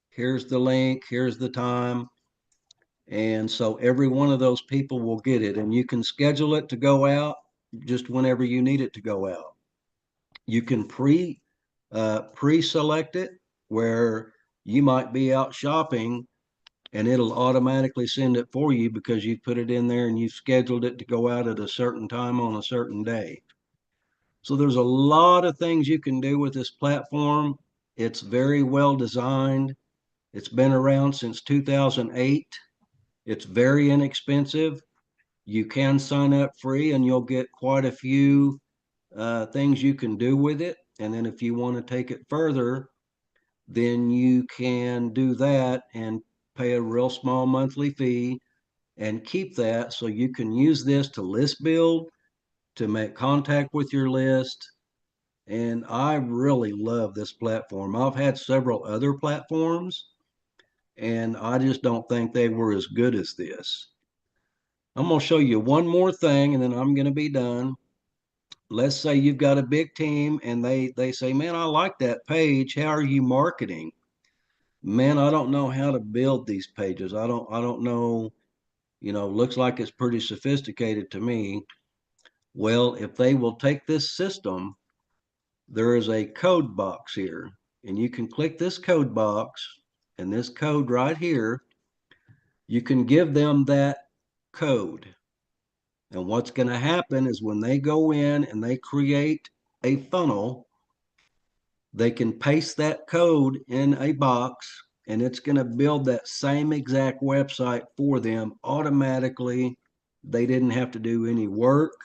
Here's the link. Here's the time. And so every one of those people will get it, and you can schedule it to go out just whenever you need it to go out. You can pre-select it where you might be out shopping and it'll automatically send it for you because you put it in there and you've scheduled it to go out at a certain time on a certain day. So there's a lot of things you can do with this platform. It's very well designed. It's been around since 2008. It's very inexpensive. You can sign up free and you'll get quite a few things you can do with it. And then if you want to take it further, then you can do that and pay a real small monthly fee and keep that so you can use this to list build, to make contact with your list. And I really love this platform. I've had several other platforms, and I just don't think they were as good as this. I'm going to show you one more thing, and then I'm going to be done. Let's say you've got a big team and they say, man, I like that page. How are you marketing? Man, I don't know how to build these pages. I don't know, looks like it's pretty sophisticated to me. Well, if they will take this system, there is a code box here, and you can click this code box and this code right here. You can give them that code. And what's going to happen is when they go in and they create a funnel, they can paste that code in a box, and it's going to build that same exact website for them automatically. They didn't have to do any work.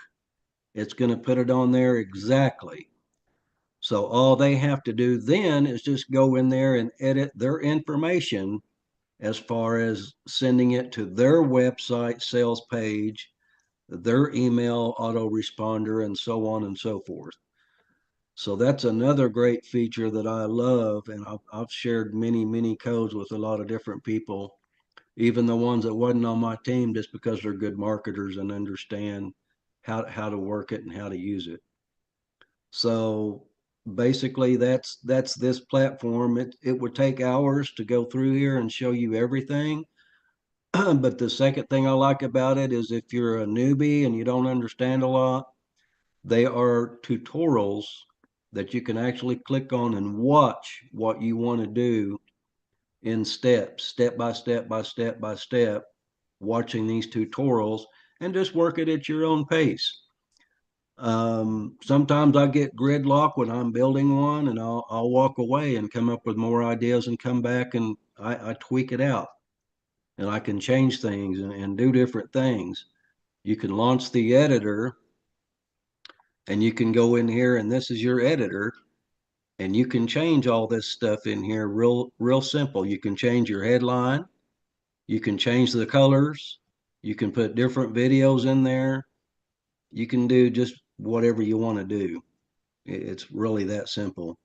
It's going to put it on there exactly. So all they have to do then is just go in there and edit their information as far as sending it to their website sales page, their email autoresponder, and so on and so forth. So that's another great feature that I love. And I've shared many codes with a lot of different people, even the ones that wasn't on my team, just because they're good marketers and understand how to work it and how to use it. So basically that's this platform. It would take hours to go through here and show you everything. But the second thing I like about it is if you're a newbie and you don't understand a lot, they are tutorials that you can actually click on and watch what you want to do in steps, step by step, watching these tutorials, and just work it at your own pace. Sometimes I get gridlock when I'm building one, and I'll walk away and come up with more ideas and come back and I tweak it out, and I can change things and do different things. You can launch the editor, and you can go in here, and this is your editor, and you can change all this stuff in here real simple. You can change your headline, you can change the colors, you can put different videos in there, you can do just whatever you want to do. It's really that simple.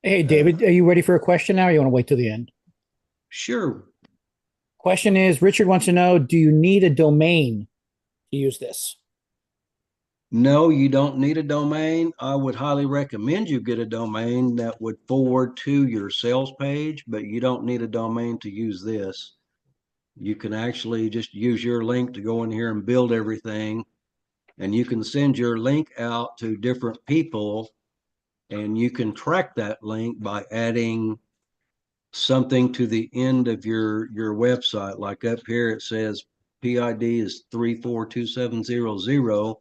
Hey, David, are you ready for a question now, or you want to wait till the end? Sure. Question is, Richard wants to know, do you need a domain to use this? No, you don't need a domain. I would highly recommend you get a domain that would forward to your sales page, but you don't need a domain to use this. You can actually just use your link to go in here and build everything, and you can send your link out to different people, and you can track that link by adding something to the end of your website. Like up here, it says PID is 342700.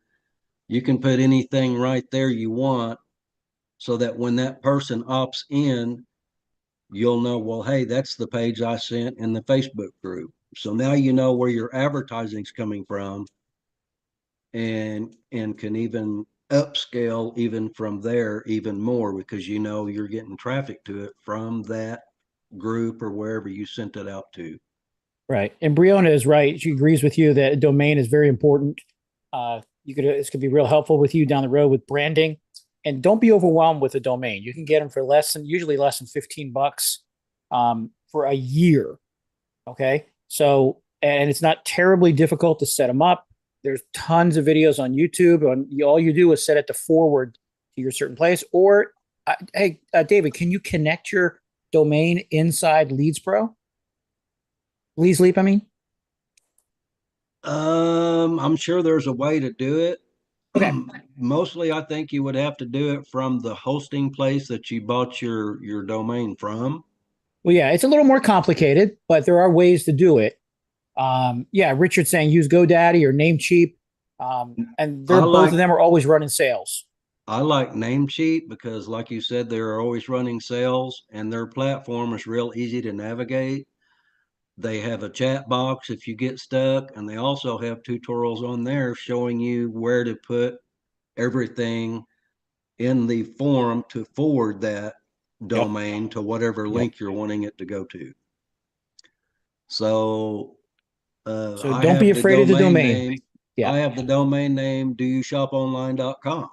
You can put anything right there you want, so that when that person opts in, you'll know, well, hey, that's the page I sent in the Facebook group. So now you know where your advertising's coming from, and can even upscale even from there even more, because you know you're getting traffic to it from that group or wherever you sent it out to. Right. And Briona is right. She agrees with you that a domain is very important. This could be real helpful with you down the road with branding. And don't be overwhelmed with a domain. You can get them for usually less than $15 for a year. Okay. So, and it's not terribly difficult to set them up. There's tons of videos on YouTube. All you do is set it to forward to your certain place. Or, hey, David, can you connect your domain inside Leads Pro? Leads Leap, I mean. I'm sure there's a way to do it. Okay. Mostly, I think you would have to do it from the hosting place that you bought your domain from. Well, yeah, it's a little more complicated, but there are ways to do it. Yeah, Richard's saying use GoDaddy or Namecheap, and both of them are always running sales. I like Namecheap because, like you said, they're always running sales, and their platform is real easy to navigate. They have a chat box if you get stuck, and they also have tutorials on there showing you where to put everything in the form to forward that domain to whatever link you're wanting it to go to. So, So I don't be have the afraid of the domain domain. name. Yeah. I have the domain name doyoushoponline.com.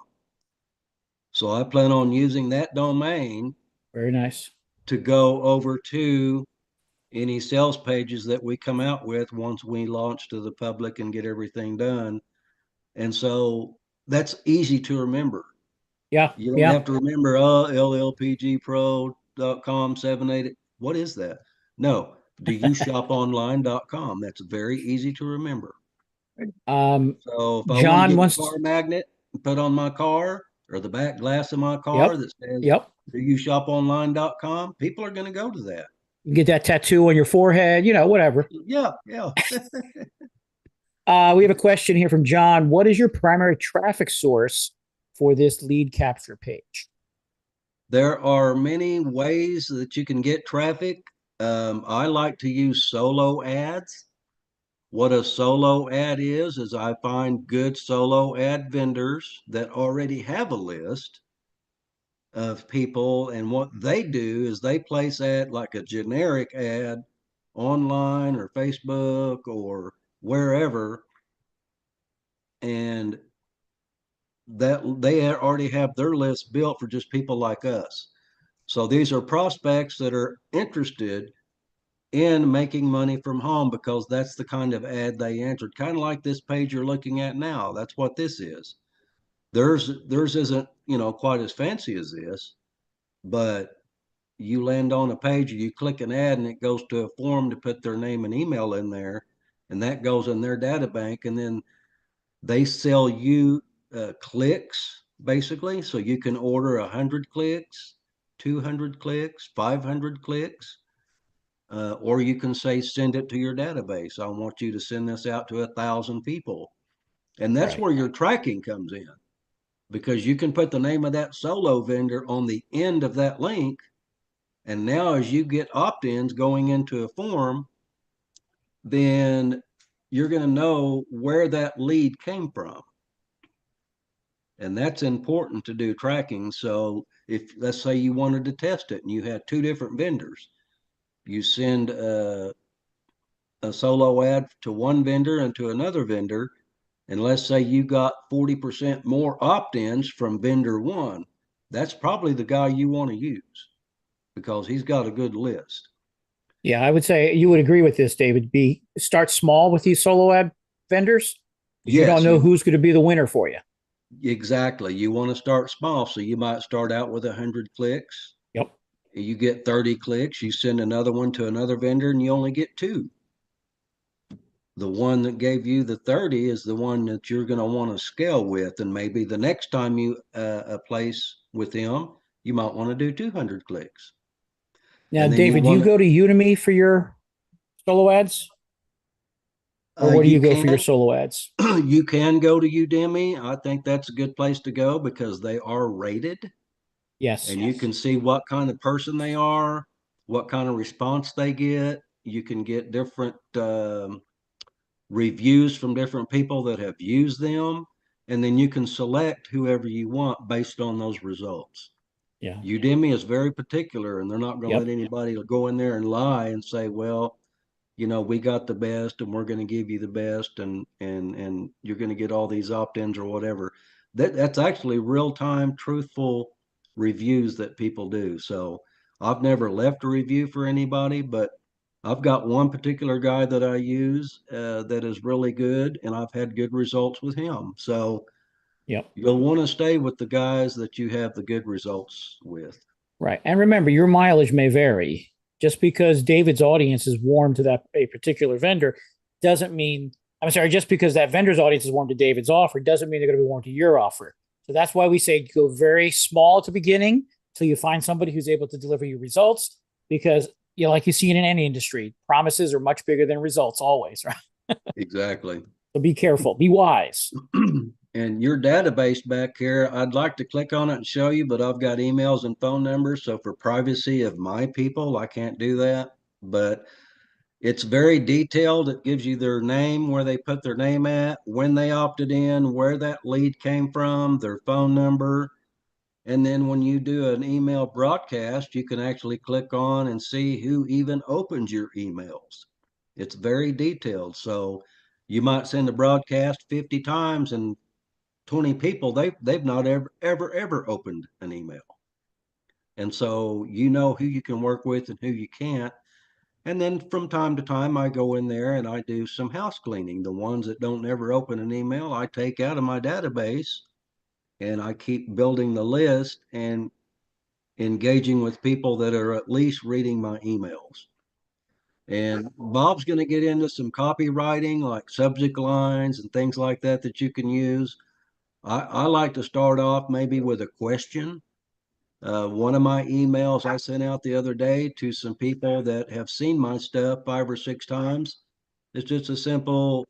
So I plan on using that domain Very nice. to go over to any sales pages that we come out with once we launch to the public and get everything done. And so that's easy to remember. Yeah. You don't Yeah. have to remember llpgpro.com 780. What is that? No, doyoushoponline.com. That's very easy to remember. So if I want John to get wants. a car magnet and put on my car or the back glass of my car Yep. that says Yep. doyoushoponline.com, people are going to go to that. You get that tattoo on your forehead, whatever. Yeah, yeah. We have a question here from John. What is your primary traffic source for this lead capture page? There are many ways that you can get traffic. I like to use solo ads. What a solo ad is I find good solo ad vendors that already have a list of people, and what they do is they place ad like a generic ad online or Facebook or wherever, and that they already have their list built for just people like us. So these are prospects that are interested in making money from home because that's the kind of ad they entered, kind of like this page you're looking at now. That's what this is. Theirs isn't, quite as fancy as this, but you land on a page, you click an ad, and it goes to a form to put their name and email in there, and that goes in their data bank, and then they sell you clicks basically, so you can order 100 clicks, 200 clicks, 500 clicks, or you can say send it to your database. I want you to send this out to 1,000 people, and that's Right. where your tracking comes in, because you can put the name of that solo vendor on the end of that link. And now as you get opt-ins going into a form, then you're going to know where that lead came from. And that's important to do tracking. So if, let's say you wanted to test it and you had 2 different vendors, you send a solo ad to one vendor and to another vendor, and let's say you got 40% more opt-ins from vendor 1, that's probably the guy you want to use because he's got a good list. Yeah, I would say you would agree with this, David. Start small with these solo ad vendors. You don't know who's going to be the winner for you. Exactly. You want to start small. So you might start out with 100 clicks. Yep. You get 30 clicks. You send another one to another vendor and you only get 2. The one that gave you the 30 is the one that you're going to want to scale with. And maybe the next time you place with them, you might want to do 200 clicks. Now, David, do you go to Udemy for your solo ads? Or where do you go for your solo ads? You can go to Udemy. I think that's a good place to go because they are rated. Yes. And you can see what kind of person they are, what kind of response they get. You can get different reviews from different people that have used them. And then you can select whoever you want based on those results. Yeah. Udemy is very particular, and they're not going to let anybody go in there and lie and say, well, we got the best and we're going to give you the best and you're going to get all these opt-ins or whatever. That's actually real-time, truthful reviews that people do. So I've never left a review for anybody, but I've got one particular guy that I use that is really good, and I've had good results with him. So you'll want to stay with the guys that you have the good results with. Right. And remember, your mileage may vary. Just because David's audience is warm to a particular vendor doesn't mean, just because that vendor's audience is warm to David's offer doesn't mean they're going to be warm to your offer. So that's why we say go very small at the beginning till you find somebody who's able to deliver you results, because like you see in any industry, promises are much bigger than results always, right? Exactly. So be careful, be wise. And your database back here, I'd like to click on it and show you, but I've got emails and phone numbers. So for privacy of my people, I can't do that. But it's very detailed. It gives you their name, where they put their name at, when they opted in, where that lead came from, their phone number. And then when you do an email broadcast, you can actually click on and see who even opens your emails. It's very detailed. So you might send a broadcast 50 times and 20 people, they've not ever opened an email. And so you know who you can work with and who you can't. And then from time to time, I go in there and I do some house cleaning. The ones that don't ever open an email, I take out of my database and I keep building the list and engaging with people that are at least reading my emails. And Bob's going to get into some copywriting, like subject lines and things like that that you can use. I like to start off maybe with a question. One of my emails I sent out the other day to some people that have seen my stuff 5 or 6 times. It's just a simple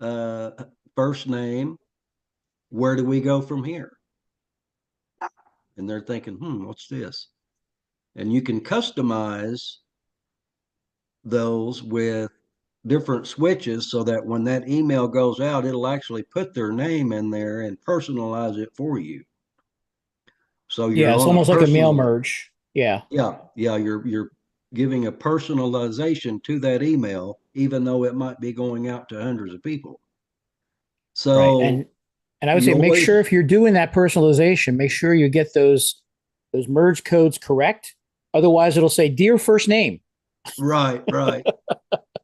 first name. Where do we go from here? And they're thinking, what's this? And you can customize those with different switches so that when that email goes out, it'll actually put their name in there and personalize it for you. So you're Yeah, it's on almost like a mail personal- merge. Yeah. Yeah, you're giving a personalization to that email, even though it might be going out to hundreds of people. So Right. And I would say you make always- sure if you're doing that personalization, make sure you get those merge codes correct. Otherwise it'll say dear first name. right.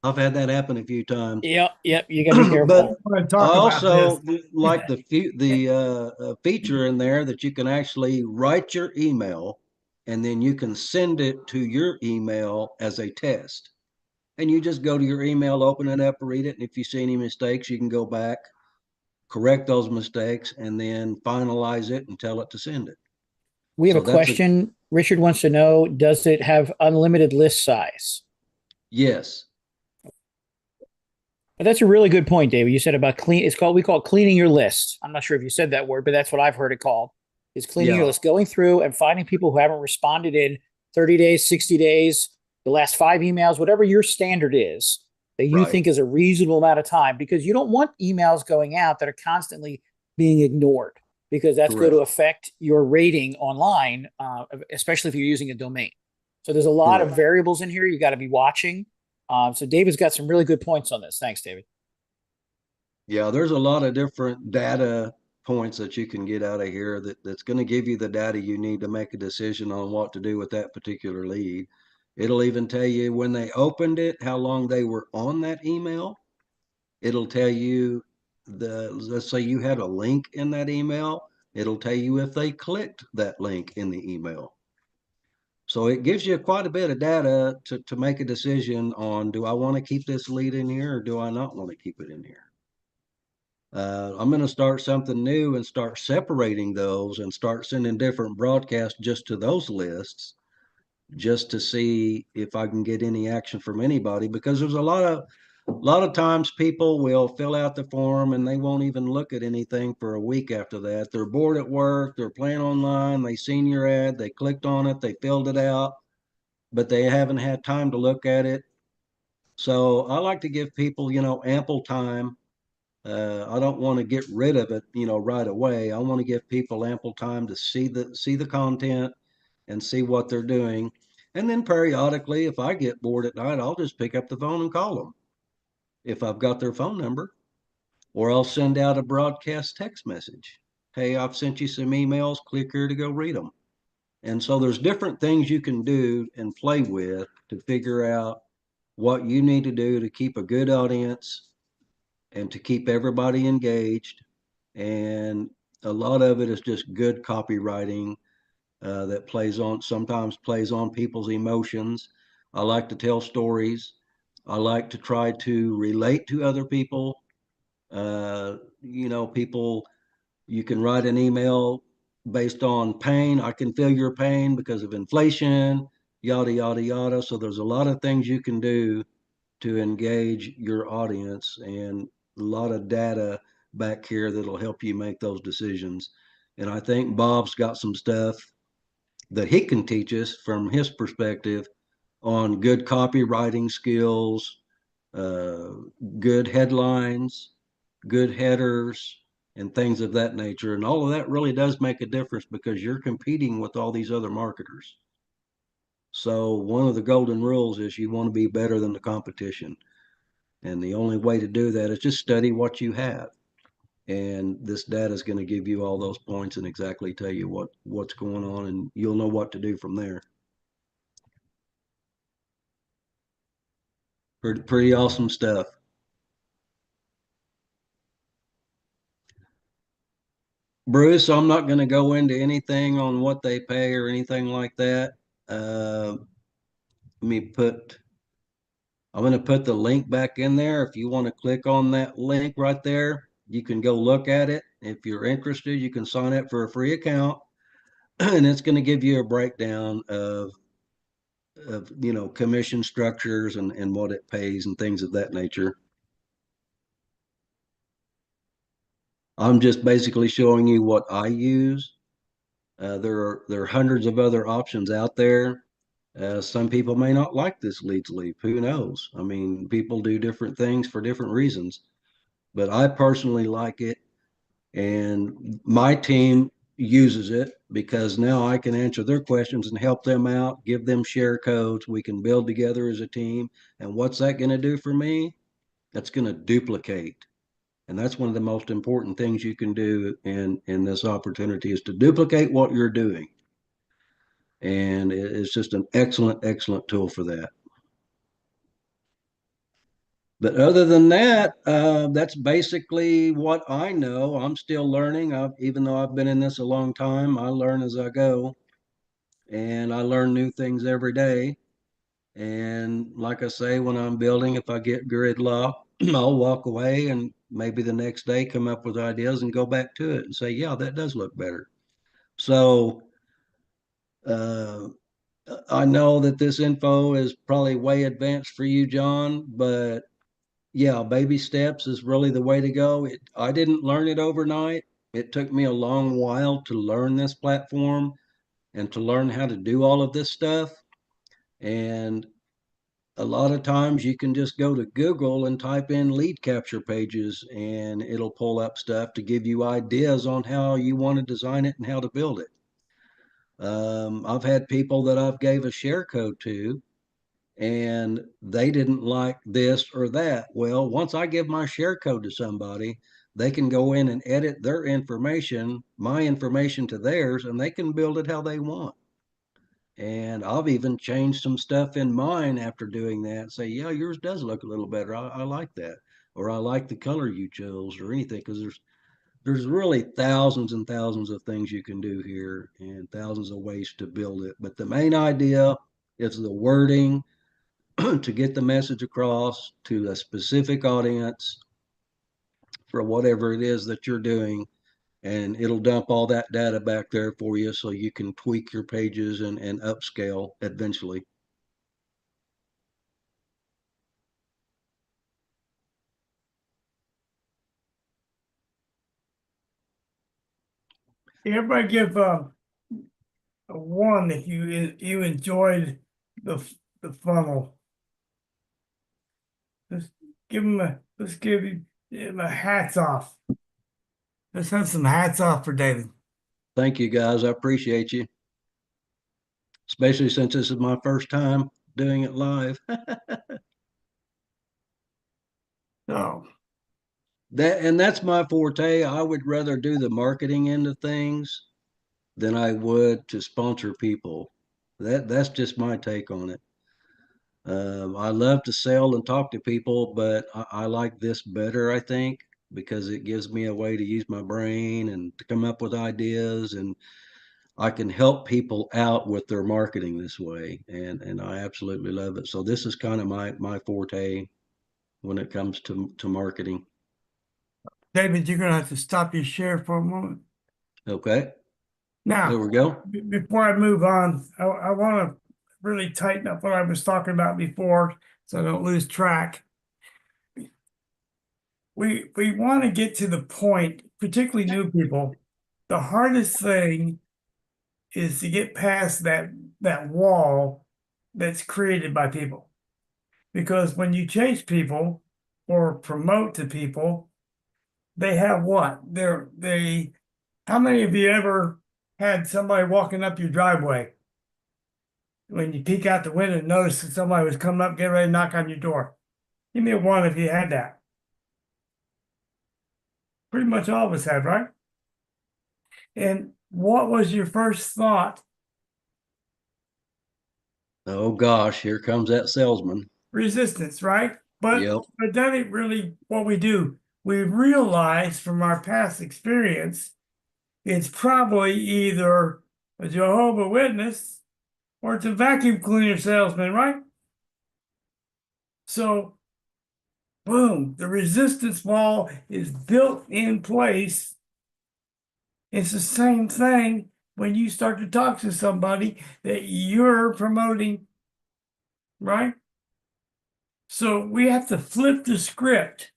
I've had that happen a few times. Yep, you gotta be careful. But I want to I talk also about this. like the feature in there that you can actually write your email and then you can send it to your email as a test. And you just go to your email, open it up, read it. And if you see any mistakes, you can go back, correct those mistakes, and then finalize it and tell it to send it. We have So a that's a- question. Richard wants to know, does it have unlimited list size? Yes. But that's a really good point, David. You said about we call it cleaning your list. I'm not sure if you said that word, but that's what I've heard it called. Is cleaning your Yeah. list, going through and finding people who haven't responded in 30 days, 60 days, the last 5 emails, whatever your standard is that you Right. think is a reasonable amount of time, because you don't want emails going out that are constantly being ignored, because that's going to Correct. affect your rating online, especially if you're using a domain. So there's a lot of Correct. variables in here you got to be watching. So David's got some really good points on this. Thanks, David. Yeah, there's a lot of different data points that you can get out of here that's going to give you the data you need to make a decision on what to do with that particular lead. It'll even tell you when they opened it, how long they were on that email. It'll tell you let's say you had a link in that email. It'll tell you if they clicked that link in the email. So it gives you quite a bit of data to make a decision on, do I want to keep this lead in here or do I not want to keep it in here? I'm going to start something new and start separating those and start sending different broadcasts just to those lists, just to see if I can get any action from anybody, because there's a lot of times people will fill out the form and they won't even look at anything for a week after that. They're bored at work, they're playing online, they seen your ad, they clicked on it, they filled it out, but they haven't had time to look at it. So I like to give people, ample time. I don't want to get rid of it, right away. I want to give people ample time to see the content and see what they're doing. And then periodically, if I get bored at night, I'll just pick up the phone and call them if I've got their phone number, or I'll send out a broadcast text message. Hey, I've sent you some emails, click here to go read them. And so there's different things you can do and play with to figure out what you need to do to keep a good audience and to keep everybody engaged. And a lot of it is just good copywriting that sometimes plays on people's emotions. I like to tell stories. I like to try to relate to other people. People, you can write an email based on pain. I can feel your pain because of inflation, yada, yada, yada. So there's a lot of things you can do to engage your audience, and a lot of data back here that'll help you make those decisions. And I think Bob's got some stuff that he can teach us from his perspective on good copywriting skills, good headlines, good headers, and things of that nature. And all of that really does make a difference because you're competing with all these other marketers. So one of the golden rules is you want to be better than the competition. And the only way to do that is just study what you have. And this data is going to give you all those points and exactly tell you what's going on, and you'll know what to do from there. Pretty awesome stuff. Bruce, I'm not going to go into anything on what they pay or anything like that. I'm going to put the link back in there. If you want to click on that link right there, you can go look at it. If you're interested, you can sign up for a free account, and it's going to give you a breakdown of commission structures and what it pays and things of that nature. I'm just basically showing you what I use. There are hundreds of other options out there. Some people may not like this Leads Leap. Who knows? I mean, people do different things for different reasons, but I personally like it, and my team uses it because now I can answer their questions and help them out, give them share codes. We can build together as a team. And what's that going to do for me? That's going to duplicate. And that's one of the most important things you can do in this opportunity is to duplicate what you're doing. And it's just an excellent, excellent tool for that. But other than that, that's basically what I know. I'm still learning. Even though I've been in this a long time, I learn as I go. And I learn new things every day. And like I say, when I'm building, if I get gridlock, I'll walk away and maybe the next day come up with ideas and go back to it and say, yeah, that does look better. So I know that this info is probably way advanced for you, John, but yeah, baby steps is really the way to go. I didn't learn it overnight. It took me a long while to learn this platform and to learn how to do all of this stuff. And a lot of times you can just go to Google and type in lead capture pages and it'll pull up stuff to give you ideas on how you want to design it and how to build it. I've had people that I've gave a share code to and they didn't like this or that. Well, once I give my share code to somebody, they can go in and edit their information, my information to theirs, and they can build it how they want. And I've even changed some stuff in mine after doing that. Say, yeah, yours does look a little better. I like that. Or I like the color you chose or anything, because there's really thousands and thousands of things you can do here and thousands of ways to build it. But the main idea is the wording to get the message across to a specific audience for whatever it is that you're doing. And it'll dump all that data back there for you so you can tweak your pages and upscale eventually. Everybody give a one if you enjoyed the funnel. Let's give him a hats off. Let's have some hats off for David. Thank you, guys. I appreciate you, especially since this is my first time doing it live. So That's my forte. I would rather do the marketing end of things than I would to sponsor people. That's just my take on it. I love to sell and talk to people, but I like this better, I think, because it gives me a way to use my brain and to come up with ideas, and I can help people out with their marketing this way. And I absolutely love it. So this is kind of my forte when it comes to marketing. David, you're gonna have to stop your share for a moment. Okay, Now, there we go. before I move on, I want to really tighten up what I was talking about before so I don't lose track. We want to get to the point, particularly new people. The hardest thing is to get past that wall that's created by people. Because when you chase people or promote to people, they have what? How many of you ever had somebody walking up your driveway? When you peek out the window and notice that somebody was coming up, getting ready to knock on your door? Give me a one if you had that. Pretty much all of us had, right? And what was your first thought? Oh gosh, here comes that salesman. Resistance, right? But Yep. that ain't really what we do. We realize from our past experience, it's probably either a Jehovah Witness or it's a vacuum cleaner salesman, right? So, boom, the resistance wall is built in place. It's the same thing when you start to talk to somebody that you're promoting, right? So we have to flip the script.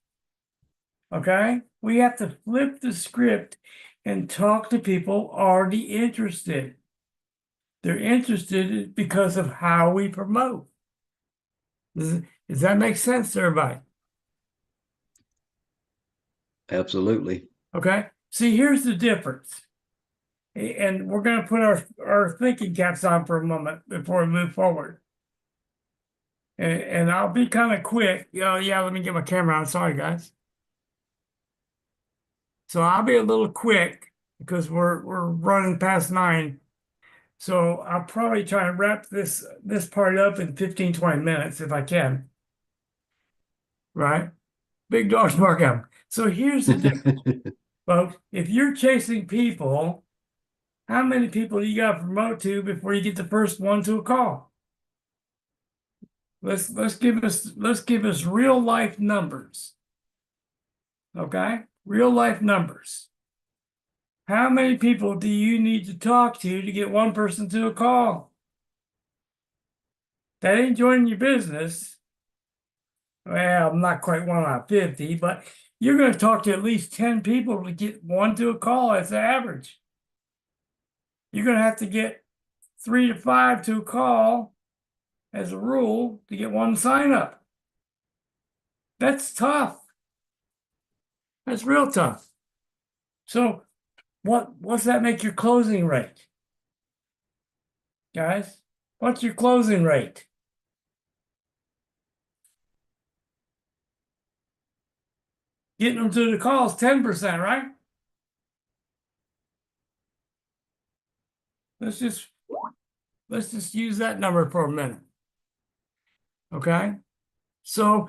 Okay? We have to flip the script and talk to people already interested. They're interested because of how we promote. Does that make sense to everybody? Absolutely. Okay? See, here's the difference. And we're going to put our thinking caps on for a moment before we move forward. And I'll be kind of quick. Oh, yeah, let me get my camera on. Sorry, guys. So I'll be a little quick because we're running past 9. So I'll probably try and wrap this part up in 15, 20 minutes if I can. Right? Big dogs bark out. So here's the difference, folks. If you're chasing people, how many people do you got to promote to before you get the first one to a call? Let's give us real life numbers. Okay? Real life numbers. How many people do you need to talk to get one person to a call? That ain't joining your business. Well, I'm not quite 1 out of 50, but you're going to talk to at least 10 people to get one to a call. That's the average. You're going to have to get 3 to 5 to a call as a rule to get one sign up. That's tough. That's real tough. So what's that make your closing rate? Guys, what's your closing rate? Getting them to the call is 10%, right? Let's just use that number for a minute. Okay? So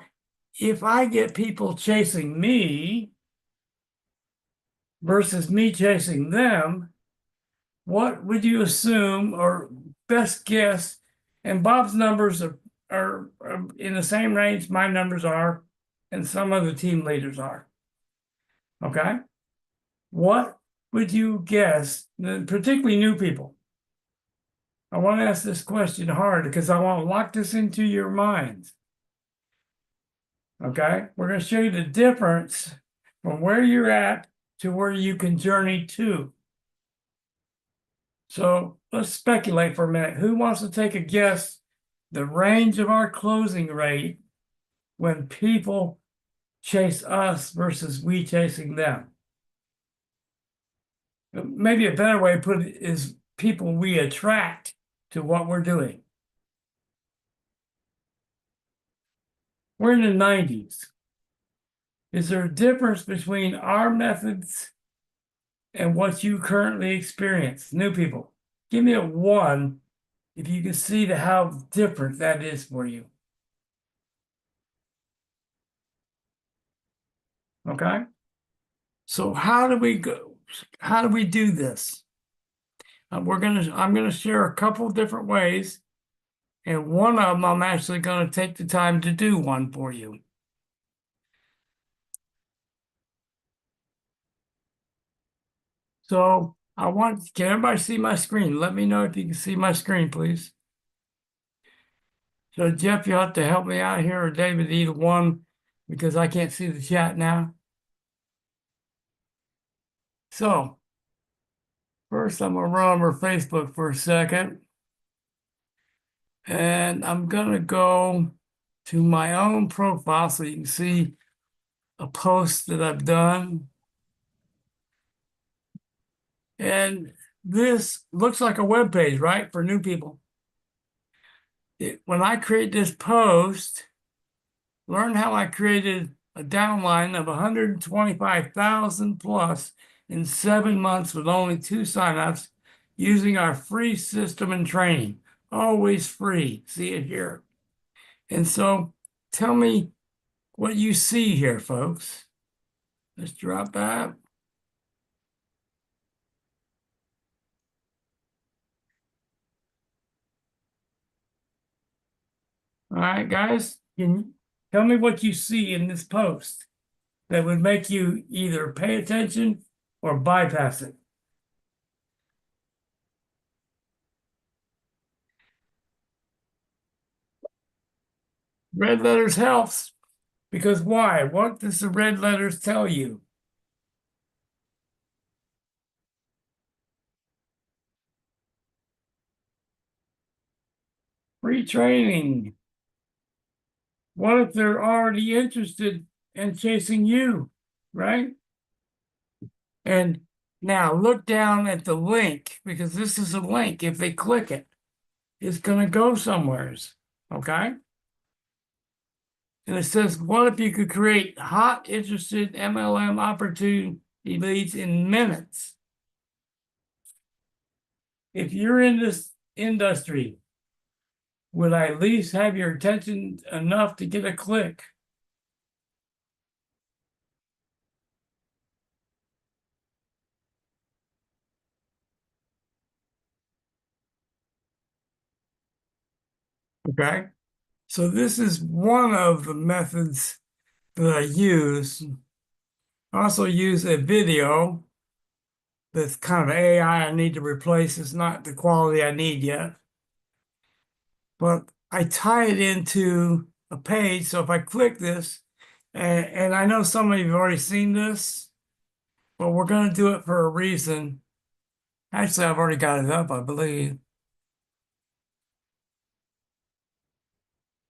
if I get people chasing me versus me chasing them, what would you assume or best guess? And Bob's numbers are in the same range my numbers are, and some of the team leaders are. Okay? What would you guess, particularly new people? I want to ask this question hard because I want to lock this into your minds. Okay? We're going to show you the difference from where you're at to where you can journey to. So let's speculate for a minute. Who wants to take a guess the range of our closing rate when people chase us versus we chasing them? Maybe a better way to put it is people we attract to what we're doing. We're in the 90s. Is there a difference between our methods and what you currently experience? New people, give me a 1 if you can see how different that is for you. Okay? So how do we go? How do we do this? I'm gonna share a couple different ways, and one of them I'm actually gonna take the time to do one for you. So can everybody see my screen? Let me know if you can see my screen, please. So Jeff, you have to help me out here, or David, either one, because I can't see the chat now. So first I'm gonna run over Facebook for a second. And I'm gonna go to my own profile so you can see a post that I've done. And this looks like a web page, right? For new people. When I create this post, learn how I created a downline of 125,000 plus in 7 months with only 2 signups using our free system and training. Always free. See it here. And so tell me what you see here, folks. Let's drop that. All right, guys, can you tell me what you see in this post that would make you either pay attention or bypass it? Red letters helps because why? What does the red letters tell you? Free training. What if they're already interested in chasing you, right? And now look down at the link because this is a link. If they click it, it's going to go somewheres, okay? And it says, what if you could create hot, interested MLM opportunity leads in minutes? If you're in this industry, would I at least have your attention enough to get a click? Okay, so this is one of the methods that I use. I also use a video that's kind of AI I need to replace. It's not the quality I need yet. But I tie it into a page. So if I click this, and I know some of you have already seen this, but we're going to do it for a reason. Actually, I've already got it up, I believe.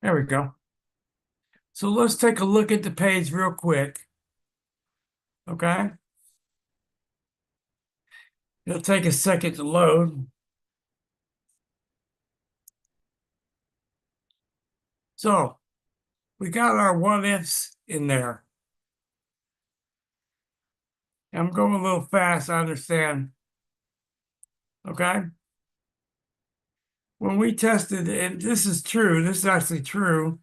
There we go. So let's take a look at the page real quick. Okay. It'll take a second to load. So we got our what ifs in there. I'm going a little fast, I understand. Okay. When we tested, and this is true, this is actually true,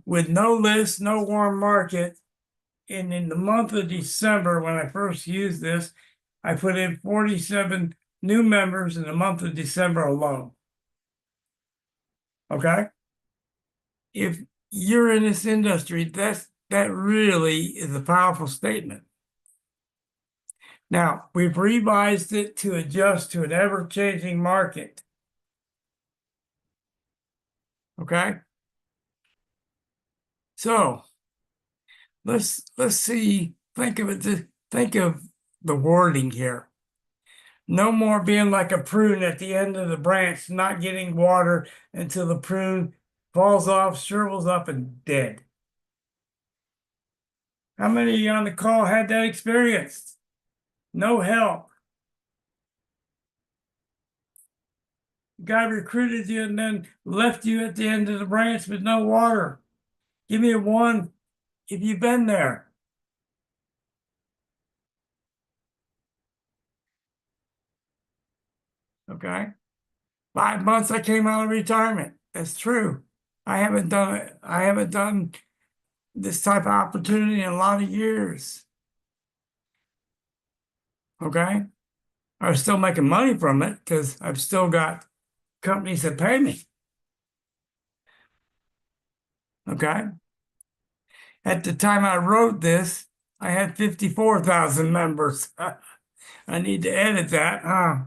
with no list, no warm market, and in the month of December, when I first used this, I put in 47 new members in the month of December alone. Okay? If you're in this industry, that really is a powerful statement. Now, we've revised it to adjust to an ever-changing market. Okay? So let's see, think of the wording here. No more being like a prune at the end of the branch, not getting water until the prune falls off, shrivels up, and dead. How many of you on the call had that experience? No help. Guy recruited you and then left you at the end of the branch with no water. Give me a 1 if you've been there. Okay. 5 months I came out of retirement. That's true. I haven't done it. I haven't done this type of opportunity in a lot of years. Okay. I'm still making money from it because I've still got companies that pay me. Okay. At the time I wrote this, I had 54,000 members. I need to edit that, huh?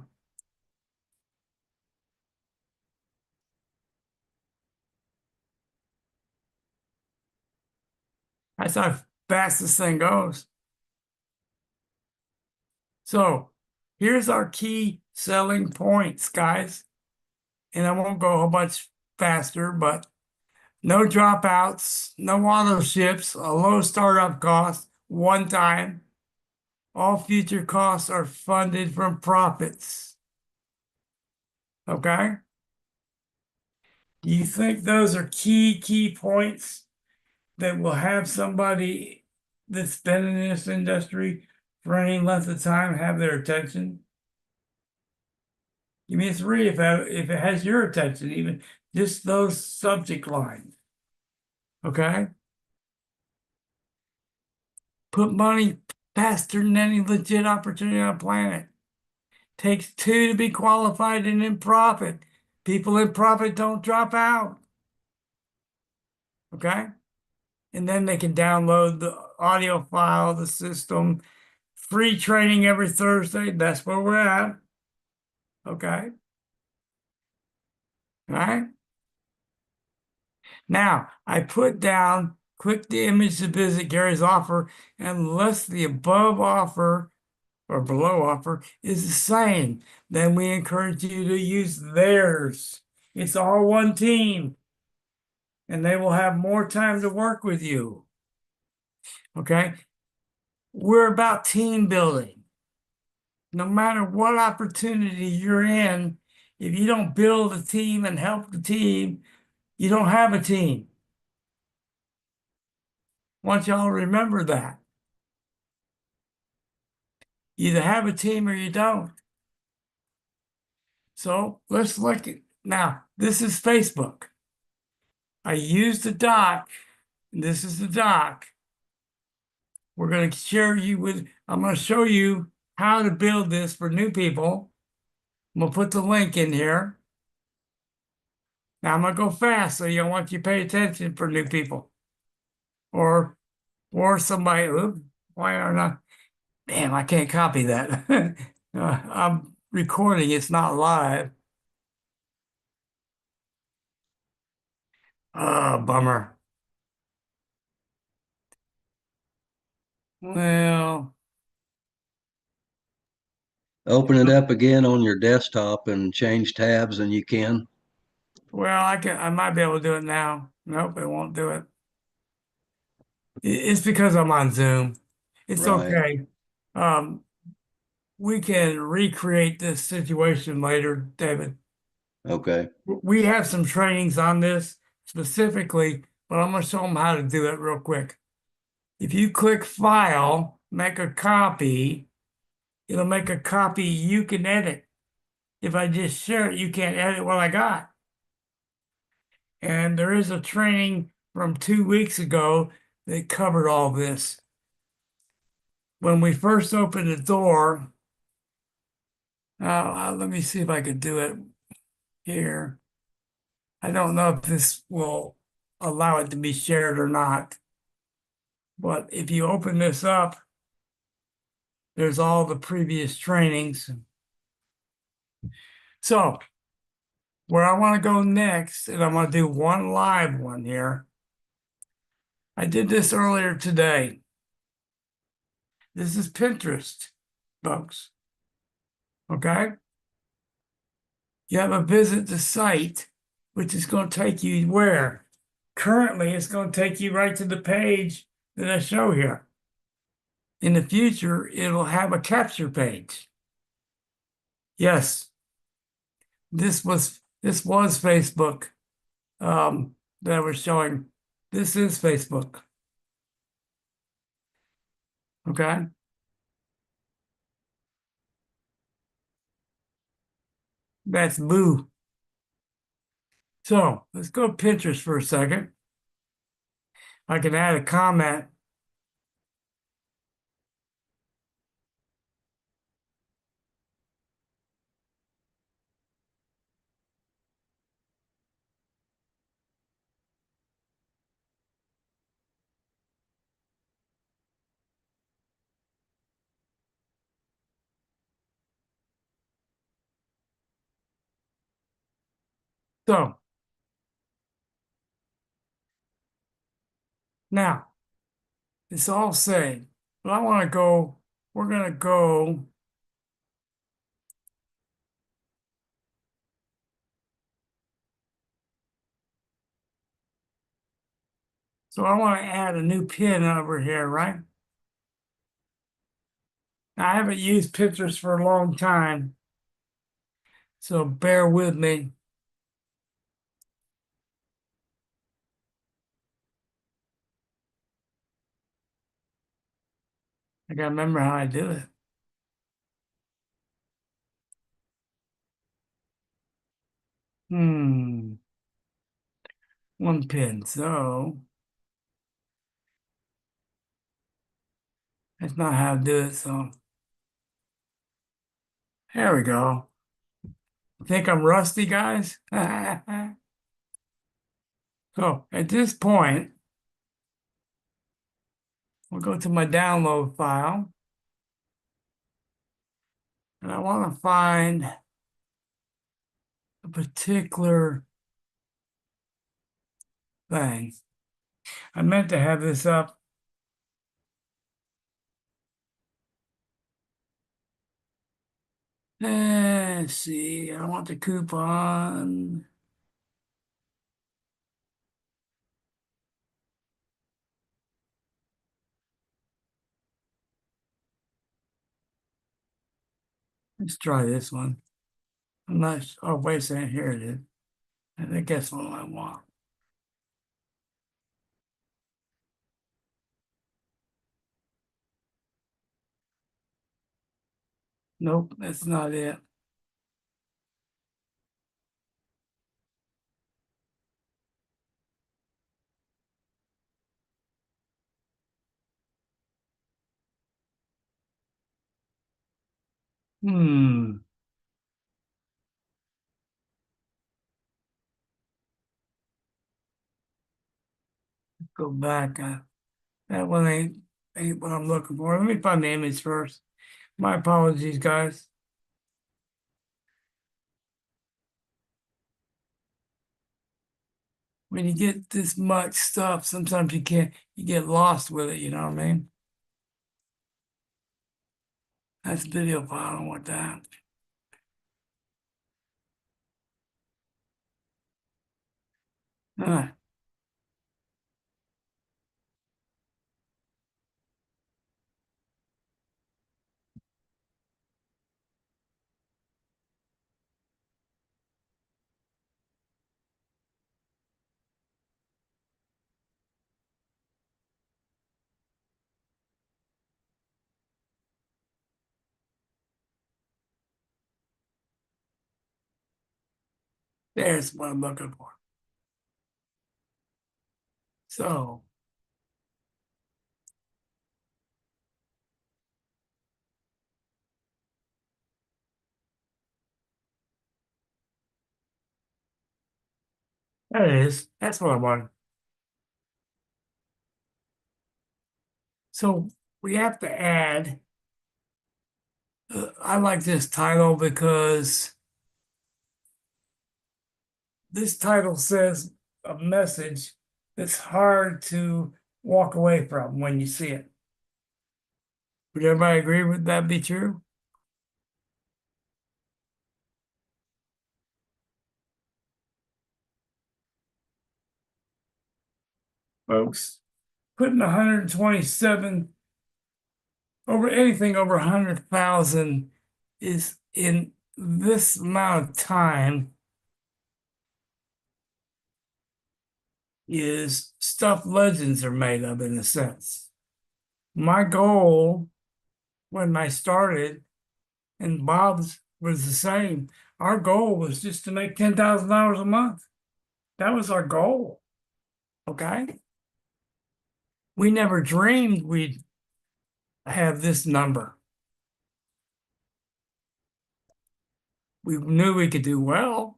That's how fast this thing goes. So here's our key selling points, guys. And I won't go a much faster, but no dropouts, no auto ships, a low startup cost, one time. all future costs are funded from profits. Okay? Do you think those are key points that will have somebody that's been in this industry for any length of time have their attention? Give me a 3 if it has your attention, even just those subject lines. Okay? Put money faster than any legit opportunity on the planet. Takes 2 to be qualified and in profit. People in profit don't drop out. Okay? And then they can download the audio file, the system, free training every Thursday. That's where we're at. Okay? All right? Now, I put down, click the image to visit Gary's offer, unless the above offer or below offer is the same, then we encourage you to use theirs. It's all one team, and they will have more time to work with you. Okay? We're about team building. No matter what opportunity you're in, if you don't build a team and help the team, you don't have a team. I want y'all to remember that. You either have a team or you don't. So let's look at, now, this is Facebook. I used the doc, and this is the doc. We're going to share you with, I'm going to show you how to build this for new people. I'm going to put the link in here. Now I'm going to go fast, so I want you to pay attention for new people. Or somebody, why are not, damn, I can't copy that. I'm recording, it's not live. Oh, bummer. Well, Open it up again on your desktop and change tabs and you can. I might be able to do it now. Nope, it won't do it. It's because I'm on Zoom. It's Right. okay. We can recreate this situation later, David. Okay. We have some trainings on this specifically, but I'm going to show them how to do it real quick. If you click File, make a copy, it'll make a copy you can edit. If I just share it, you can't edit what I got. And there is a training from 2 weeks ago that covered all this. When we first opened the door, let me see if I could do it here. I don't know if this will allow it to be shared or not. But if you open this up, there's all the previous trainings. So where I want to go next, and I'm going to do one live one here. I did this earlier today. This is Pinterest, folks. Okay? You have a visit the site, which is going to take you where? Currently, it's going to take you right to the page that I show here. In the future, it'll have a capture page. Yes, this was Facebook that I was showing. This is Facebook. Okay. That's Boo. So let's go to Pinterest for a second. I can add a comment. So now it's all saved, but I want to go, we're going to go. So I want to add a new pin over here, right? I haven't used Pinterest for a long time, so bear with me. I gotta remember how I do it. One pin, so that's not how to do it, so there we go. Think I'm rusty, guys? So at this point, we'll go to my download file. And I want to find a particular thing. I meant to have this up. Let's see, I want the coupon. Let's try this one. I'm not, oh, wait a second, here it is. I think that's what I want. Nope, that's not it. Hmm. Go back. That one ain't what I'm looking for. Let me find the image first. My apologies, guys. When you get this much stuff, sometimes you get lost with it, you know what I mean? That's video file, I don't want that. Ah, there's what I'm looking for. So, there it is. That's what I want. So we have to add, I like this title because this title says a message that's hard to walk away from when you see it. Would everybody agree with that be true? Folks, putting 127 over anything over 100,000 is in this amount of time is stuff legends are made of in a sense. My goal when I started, and Bob's was the same, our goal was just to make $10,000 a month. That was our goal. Okay. We never dreamed we'd have this number. We knew we could do well.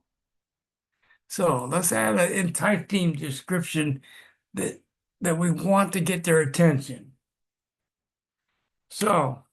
So let's add an enticing description that we want to get their attention. So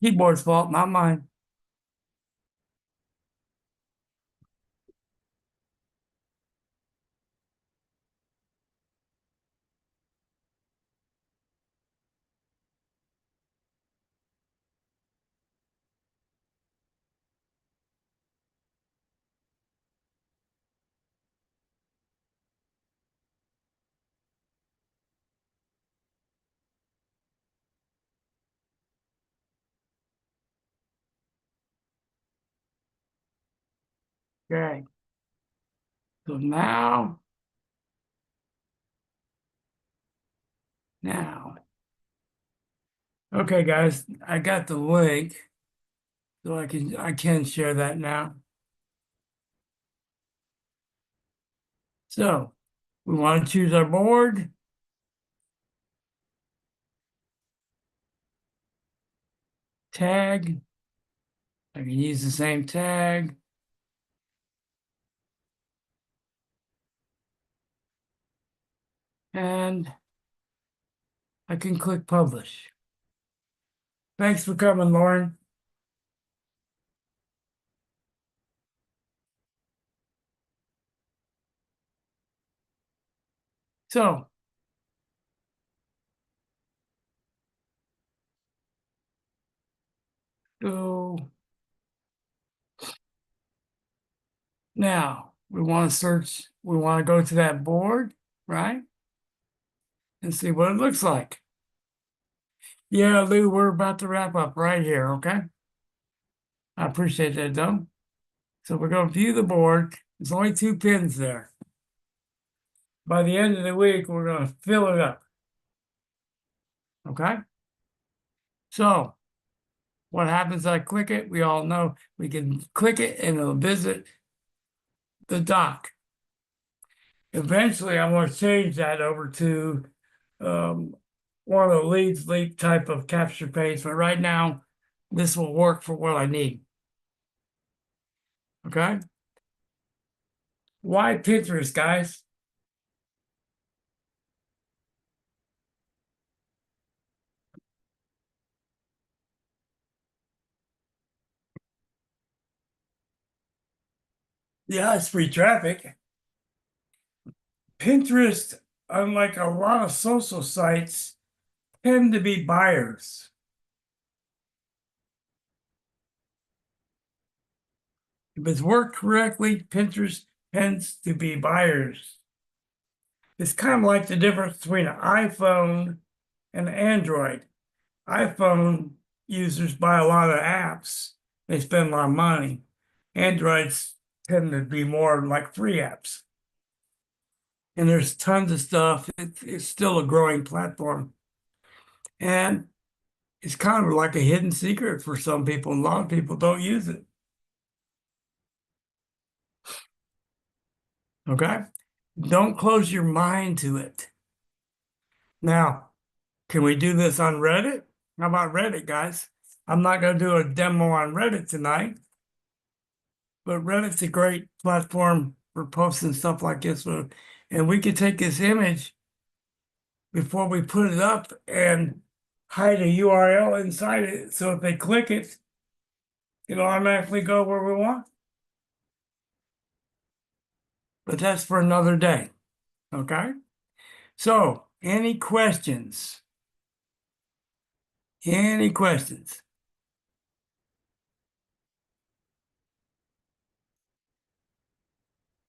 the keyboard's fault, not mine. Okay. So now. Okay, guys, I got the link. So I can share that now. So we want to choose our board. Tag. I can use the same tag. And I can click publish. Thanks for coming, Lauren. So now we want to search, we want to go to that board, right? And see what it looks like. Yeah, Lou, we're about to wrap up right here, okay? I appreciate that, though. So we're going to view the board. There's only 2 pins there. By the end of the week, we're going to fill it up. Okay? So what happens? I click it. We all know we can click it and it'll visit the dock. Eventually, I'm going to change that over to one of the leads leap type of capture page. But right now, this will work for what I need. Okay? Why Pinterest, guys? Yeah, it's free traffic. Pinterest, unlike a lot of social sites, tend to be buyers. If it's worked correctly, Pinterest tends to be buyers. It's kind of like the difference between an iPhone and an Android. iPhone users buy a lot of apps. They spend a lot of money. Androids tend to be more like free apps. And there's tons of stuff. It's still a growing platform. And it's kind of like a hidden secret for some people. A lot of people don't use it. Okay? Don't close your mind to it. Now, can we do this on Reddit? How about Reddit, guys? I'm not going to do a demo on Reddit tonight, but Reddit's a great platform for posting stuff like this. And we could take this image before we put it up and hide a URL inside it. So if they click it, it'll automatically go where we want. But that's for another day. Okay? So, any questions? Any questions?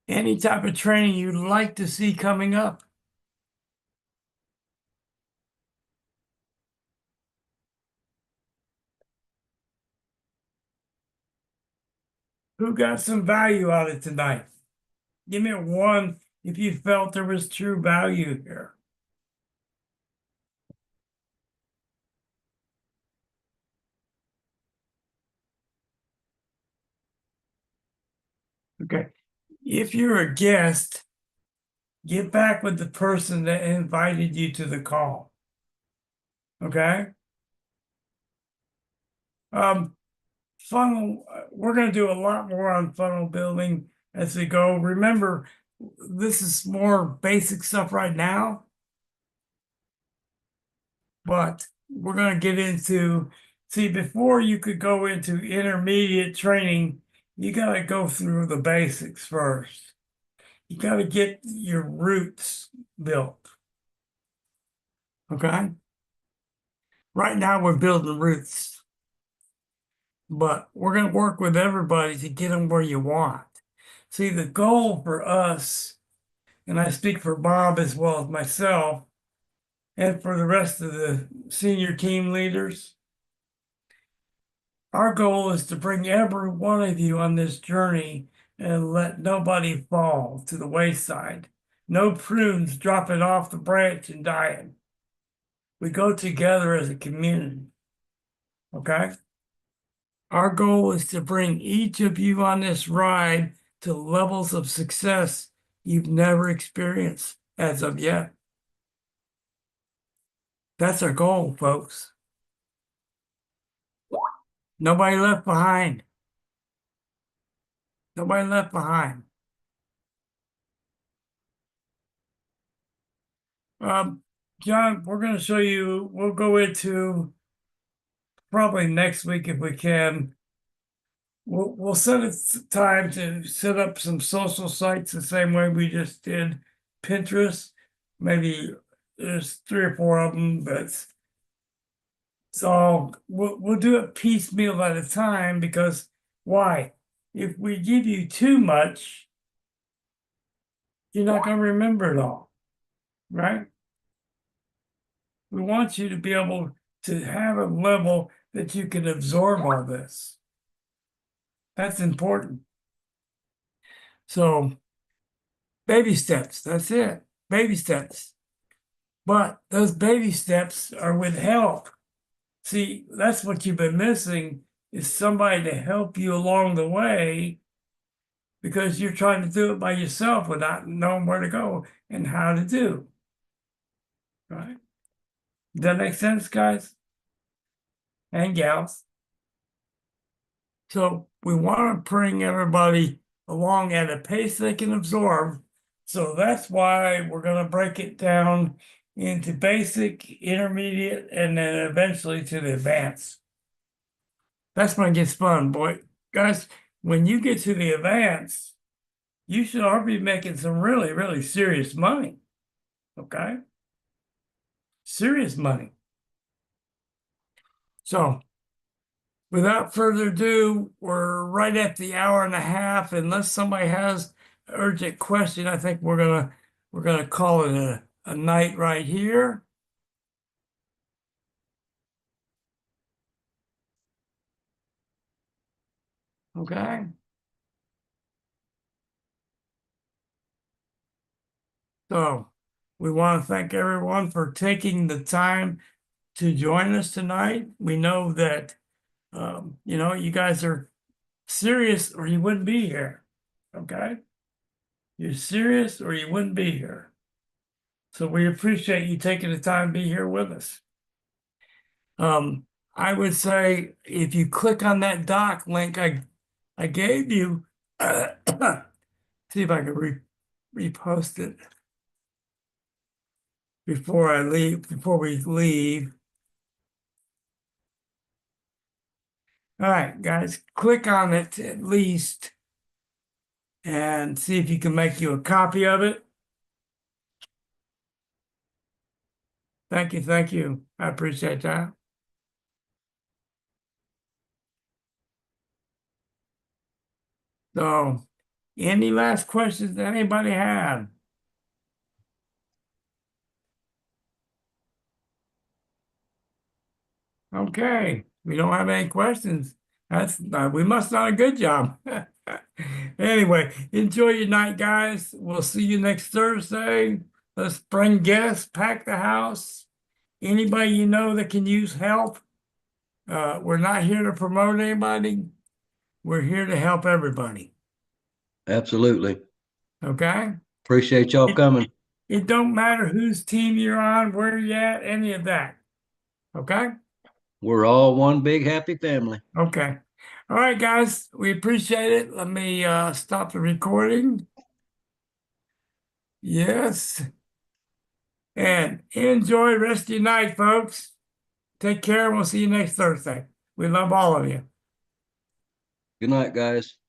Any type of training you'd like to see coming up? Who got some value out of it tonight? Give me a 1 if you felt there was true value here. Okay. If you're a guest, get back with the person that invited you to the call. Okay? Funnel, we're going to do a lot more on funnel building as we go. Remember, this is more basic stuff right now, but we're going to get into See, before you could go into intermediate training, you got to go through the basics first. You got to get your roots built. Okay? Right now, we're building roots, but we're going to work with everybody to get them where you want. See, the goal for us, and I speak for Bob as well as myself, and for the rest of the senior team leaders, our goal is to bring every one of you on this journey and let nobody fall to the wayside. No prunes dropping off the branch and dying. We go together as a community. Okay? Our goal is to bring each of you on this ride to levels of success you've never experienced as of yet. That's our goal, folks. Nobody left behind. Nobody left behind. John, we're going to show you, we'll go into probably next week if we can. We'll set a time to set up some social sites the same way we just did Pinterest. Maybe there's 3 or 4 of them, but so we'll do it piecemeal at a time, because why? If we give you too much, you're not going to remember it all, right? We want you to be able to have a level that you can absorb all this. That's important. So, baby steps, that's it. Baby steps. But those baby steps are with help. See, that's what you've been missing, is somebody to help you along the way, because you're trying to do it by yourself without knowing where to go and how to do. Right? Does that make sense, guys and gals? So we want to bring everybody along at a pace they can absorb. So that's why we're going to break it down into basic, intermediate, and then eventually to the advanced. That's when it gets fun, boy. Guys, when you get to the advanced, you should already be making some really, really serious money. Okay? Serious money. So, without further ado, we're right at the hour and a half. Unless somebody has an urgent question, I think we're gonna call it a night right here. Okay. So we want to thank everyone for taking the time to join us tonight. We know that you guys are serious, or you wouldn't be here. Okay? You're serious or you wouldn't be here. So we appreciate you taking the time to be here with us. I would say if you click on that doc link I gave you, see if I can repost it before we leave. All right, guys, click on it at least and see if you can make you a copy of it. Thank you, thank you. I appreciate that. So, any last questions that anybody had? Okay, we don't have any questions. That's we must have done a good job. Anyway, enjoy your night, guys. We'll see you next Thursday. Let's bring guests, pack the house. Anybody you know that can use help. We're not here to promote anybody. We're here to help everybody. Absolutely. Okay? Appreciate y'all coming. It don't matter whose team you're on, where you're at, any of that. Okay? We're all one big happy family. Okay. All right, guys. We appreciate it. Let me stop the recording. Yes. And enjoy the rest of your night, folks. Take care, and we'll see you next Thursday. We love all of you. Good night, guys.